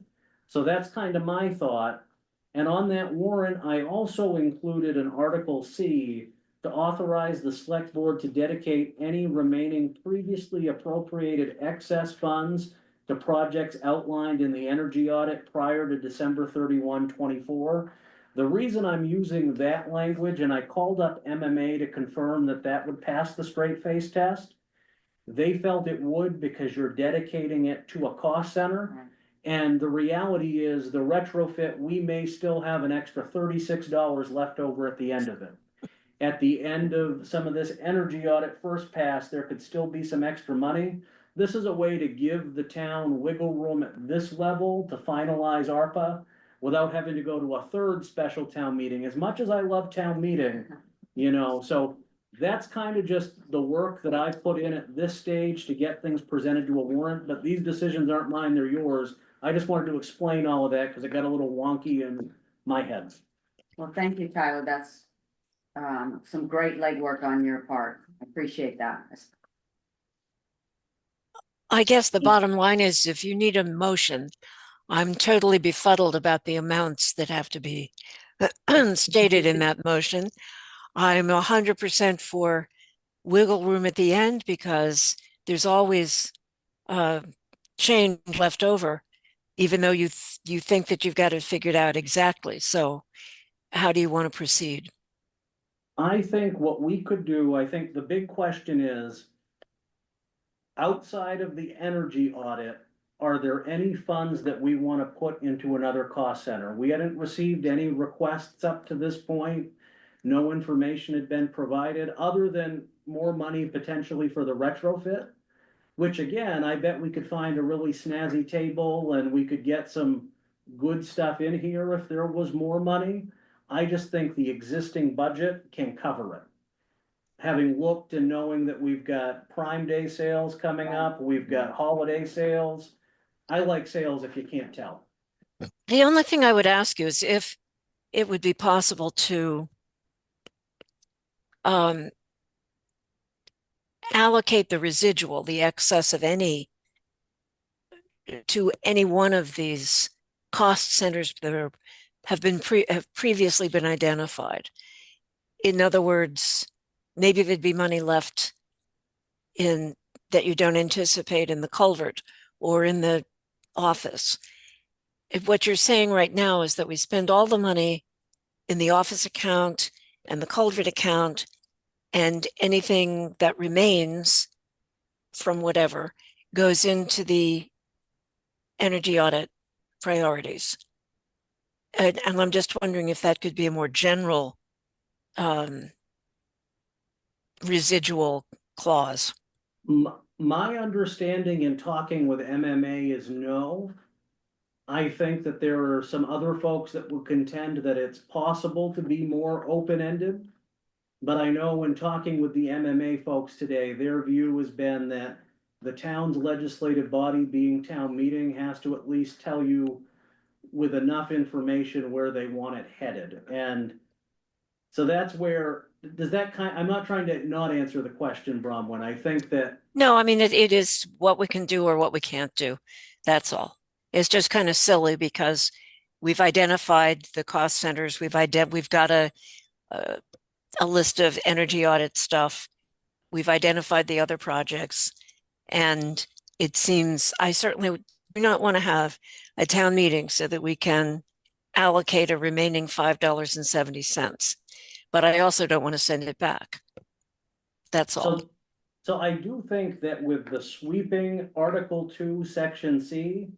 B: So that's kind of my thought. And on that warrant, I also included an Article C to authorize the select board to dedicate any remaining previously appropriated excess funds to projects outlined in the energy audit prior to December 31, 24. The reason I'm using that language, and I called up MMA to confirm that that would pass the straight face test. They felt it would because you're dedicating it to a cost center.
E: Right.
B: And the reality is the retrofit, we may still have an extra $36 left over at the end of it. At the end of some of this energy audit first pass, there could still be some extra money. This is a way to give the town wiggle room at this level to finalize ARPA without having to go to a third special town meeting. As much as I love town meeting, so that's kind of just the work that I put in at this stage to get things presented to a warrant, but these decisions aren't mine, they're yours. I just wanted to explain all of that because it got a little wonky in my head.
E: Well, thank you, Tyler. That's some great legwork on your part. I appreciate that.
D: I guess the bottom line is if you need a motion, I'm totally befuddled about the amounts that have to be stated in that motion. I'm 100% for wiggle room at the end because there's always change left over, even though you think that you've got it figured out exactly. So how do you want to proceed?
B: I think what we could do, I think the big question is, outside of the energy audit, are there any funds that we want to put into another cost center? We hadn't received any requests up to this point. No information had been provided, other than more money potentially for the retrofit. Which again, I bet we could find a really snazzy table and we could get some good stuff in here if there was more money. I just think the existing budget can cover it. Having looked and knowing that we've got Prime Day sales coming up, we've got holiday sales. I like sales if you can't tell.
D: The only thing I would ask you is if it would be possible to allocate the residual, the excess of any, to any one of these cost centers that have previously been identified. In other words, maybe there'd be money left in that you don't anticipate in the culvert or in the office. If what you're saying right now is that we spend all the money in the office account and the culvert account, and anything that remains from whatever goes into the energy audit priorities. And I'm just wondering if that could be a more general residual clause.
B: My understanding in talking with MMA is no. I think that there are some other folks that would contend that it's possible to be more open-ended. But I know in talking with the MMA folks today, their view has been that the town's legislative body, being town meeting, has to at least tell you with enough information where they want it headed. And so that's where, I'm not trying to not answer the question, Bronwyn. I think that.
D: No, I mean, it is what we can do or what we can't do. That's all. It's just kind of silly because we've identified the cost centers. We've got a list of energy audit stuff. We've identified the other projects. And it seems, I certainly do not want to have a town meeting so that we can allocate a remaining $5.70. But I also don't want to send it back. That's all.
B: So I do think that with the sweeping Article 2, Section C,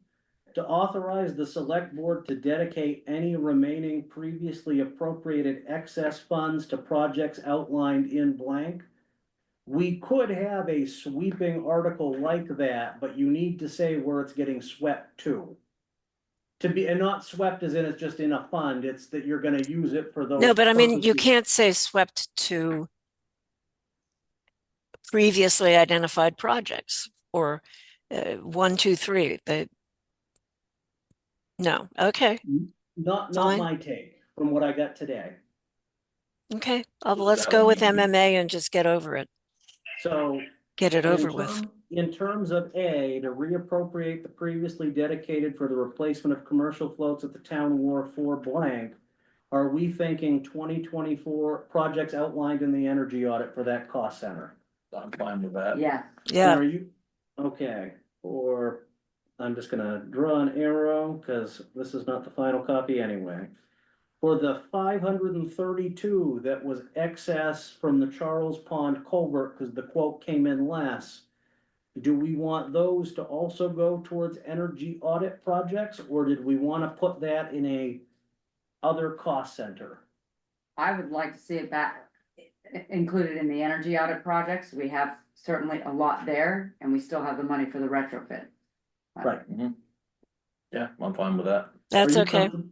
B: to authorize the select board to dedicate any remaining previously appropriated excess funds to projects outlined in blank. We could have a sweeping article like that, but you need to say where it's getting swept to. And not swept as in it's just in a fund, it's that you're gonna use it for those.
D: No, but I mean, you
B: purposes.
D: can't say swept to previously identified projects or 1, 2, 3. No, okay,
B: Not
D: Fine.
B: my take from what I got today.
D: okay. Let's go with MMA and just get over it.
B: So.
D: Get it over with.
B: In terms of A, to reappropriate the previously dedicated for the replacement of commercial floats at the town wharf for blank, are we thinking 2024 projects outlined in the energy audit for that cost center?
A: I'm fine with that.
E: Yeah,
D: Yeah,
B: Are you, okay, or I'm just gonna draw an arrow, cause this is not the final copy anyway. For the 532 that was excess from the Charles Pond culvert, cause the quote came in less. Do we want those to also go towards energy audit projects, or did we wanna put that in a other cost center?
E: I would like to see it back included in the energy audit projects. We have certainly a lot there and we still have the money for the retrofit.
B: Right.
A: Yeah, I'm fine with that.
D: that's
B: Are you
D: okay.
B: comfortable?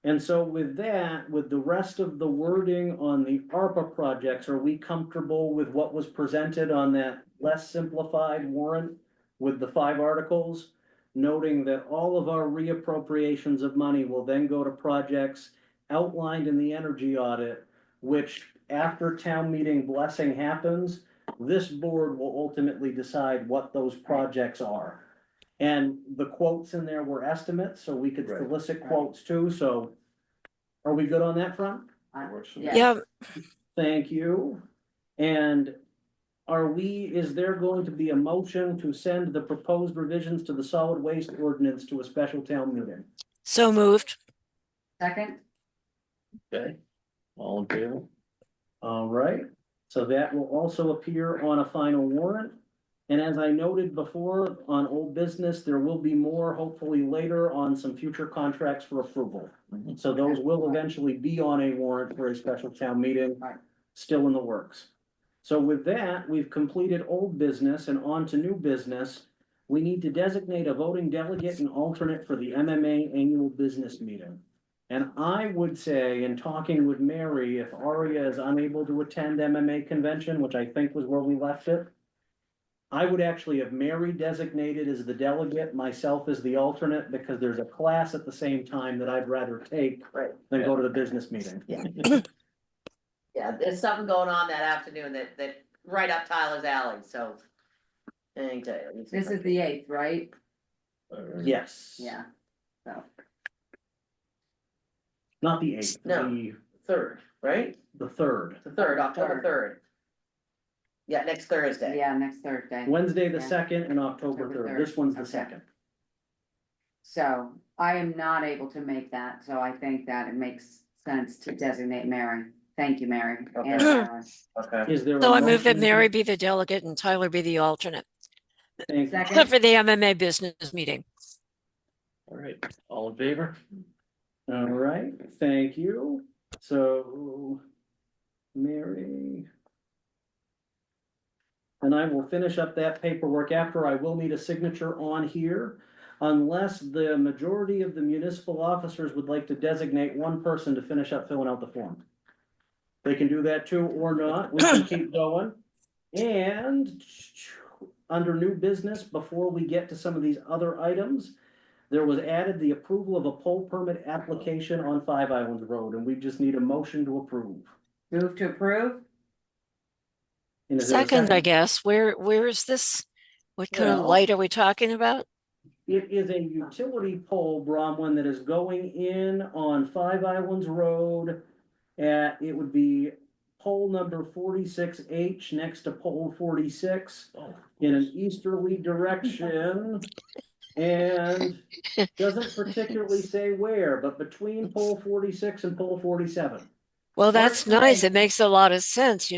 B: And so with that, with the rest of the wording on the ARPA projects, are we comfortable with what was presented on that less simplified warrant with the 5 articles? Noting that all of our reappropriations of money will then go to projects outlined in the energy audit, which after town meeting blessing happens, this board will ultimately decide what those projects are. And the quotes in there were estimates, so we could
A: Right.
B: solicit quotes too, so are we good on that front?
A: Works for me.
E: Yeah.
D: Yeah,
B: Thank you. And is there going to be a motion to send the proposed revisions to the solid waste ordinance to a special town meeting?
D: so moved.
E: Second,
A: Okay, all in favor?
B: All right, so that will also appear on a final warrant. And as I noted before, on old business, there will be more hopefully later on some future contracts for approval.
A: Mhm.
B: So those will eventually be on a warrant for a special town meeting,
E: Right.
B: still in the works. So with that, we've completed old business and on to new business. We need to designate a voting delegate and alternate for the MMA annual business meeting. And I would say, in talking with Mary, if Aria is unable to attend MMA convention, which I think was where we left it, I would actually have Mary designated as the delegate, myself as the alternate, because there's a class at the same time that I'd rather take
C: Right.
B: than go to the business meeting.
C: Yeah, there's something going on that afternoon that right up Tyler's alley, so. I ain't tell you.
E: this is the 8th, right?
B: Yes.
E: Yeah, so,
B: Not the eighth,
C: No. Third, right?
B: the third.
C: The third, October
E: Third.
C: 3rd. Yeah, next Thursday.
E: yeah, next Thursday.
B: Wednesday, the
E: Yeah.
B: second, and October
E: October
B: third.
E: 3rd.
B: This one's the
E: Okay.
B: second.
E: So I am not able to make that, so I think that it makes sense to designate Mary. Thank you, Mary.
C: Okay.
E: And
C: Okay.
B: Is there a
D: So I move that
B: motion?
D: Mary be the delegate and Tyler be the alternate
B: Thank you.
E: second,
D: for the MMA business meeting.
A: All right, all in favor?
B: All right, thank you. So, Mary. And I will finish up that paperwork after. I will need a signature on here. Unless the majority of the municipal officers would like to designate one person to finish up filling out the form. They can do that too or not. We can keep going. And under new business, before we get to some of these other items, there was added the approval of a pole permit application on Five Islands Road, and we just need a motion to approve.
E: move to approve?
B: And is there a
D: Second, I guess. Where is this? What kind of
B: Well-
D: light are we talking about?
B: It is a utility pole, Bronwyn, that is going in on Five Islands Road. It would be pole number 46H next to pole 46
A: Oh,
B: in an easterly direction. And doesn't particularly say where, but between pole 46 and pole 47.
D: Well, that's nice.
E: Right.
D: It makes a lot of sense,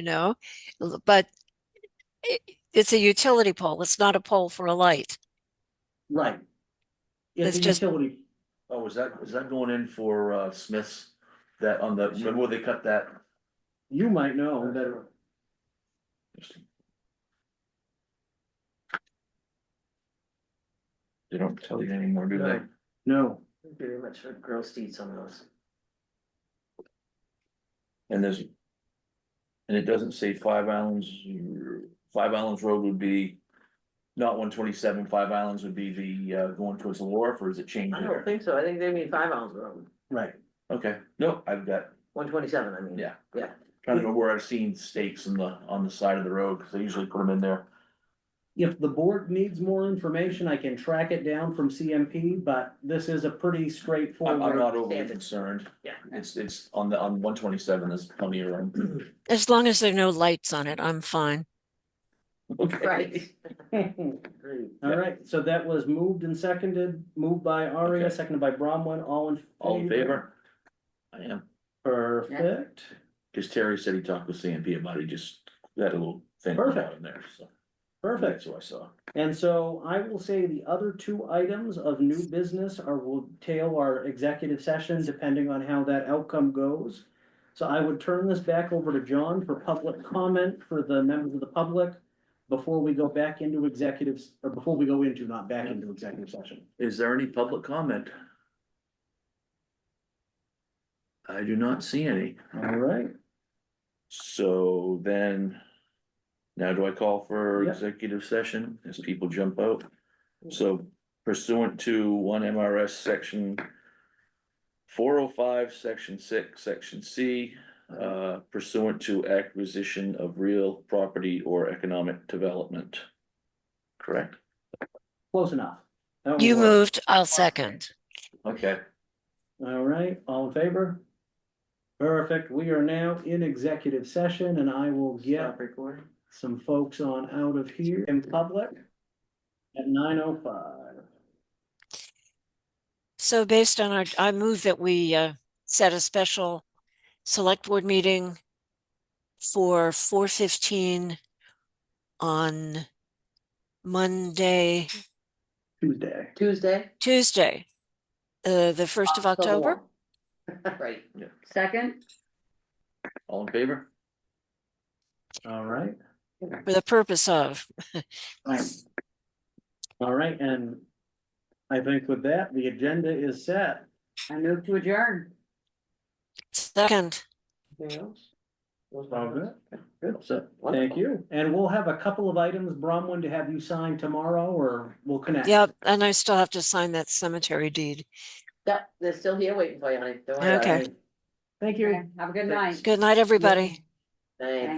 D: but it's a utility pole. It's not a pole for a light.
B: Right. It's
D: It's
B: a
D: just-
B: utility,
A: Oh, is that going in for Smith's? That on the, remember where they cut that?
B: you might know better.
A: They don't tell you anymore, do they?
B: No,
C: Thank you very much for girls to eat some of those.
A: And there's. And it doesn't say Five Islands Road would be. Not 127, Five Islands would be the going towards the wharf, or is it changed
C: I
A: there?
C: don't think so. I think they mean 5 Islands Road.
B: right.
A: Okay, no, I've got,
C: 127, I mean.
A: yeah.
C: Yeah.
A: Trying to know where I've seen stakes on the side of the road, cause they usually put them in there.
B: If the board needs more information, I can track it down from CMP, but this is a pretty
A: I'm
B: straightforward.
A: not overly
C: Standard.
A: concerned.
C: Yeah.
A: It's on 127, there's plenty of room.
D: As long as there are no lights on it, I'm fine.
C: Right.
B: All right, so that was moved and seconded, moved by Aria,
A: Okay.
B: seconded by Bromwell,
A: All in favor? I am,
B: Perfect.
A: cause Terry said he talked with CMP about it, just that little thing
B: Perfect.
A: in there, so.
B: Perfect.
A: That's what I saw.
B: And so I will say the other two items of new business will tail our executive session, depending on how that outcome goes. So I would turn this back over to John for public comment for the members of the public before we go back into executives, or before we go into, not back into executive session.
A: Is there any public comment? I do not see any,
B: All right,
A: so then. Now do I call for
B: Yep.
A: executive session as people jump out? So pursuant to 1 MRS section. 405, section 6, section C, pursuant to acquisition of real property or economic development. Correct?
B: Close enough. That will
D: You
B: work.
D: moved, I'll second.
A: Okay.
B: All right, all in favor? Perfect, we are now in executive session and I will get
C: recording.
B: some folks on out of here in public at 9:05.
D: So based on I move that we set a special select board meeting for 4:15 on Monday,
C: Tuesday.
D: the 1st of October.
C: Right.
E: Second,
A: All in favor?
B: All right,
D: For the purpose of,
B: all right, and I think with that, the agenda is set.
E: I move to adjourn.
D: second,
C: Anything else?
B: All good.
C: Good.
B: So, thank
C: Wonderful.
B: you, and we'll have a couple of items, Bronwyn, to have you sign tomorrow, or we'll connect.
D: yep, and I still have to sign that cemetery deed.
C: Yep, they're still here waiting for you, honey. Don't worry about
D: Okay.
C: it.
B: Thank you.
E: Okay, have a good night.
D: Good night, everybody.
C: Thanks.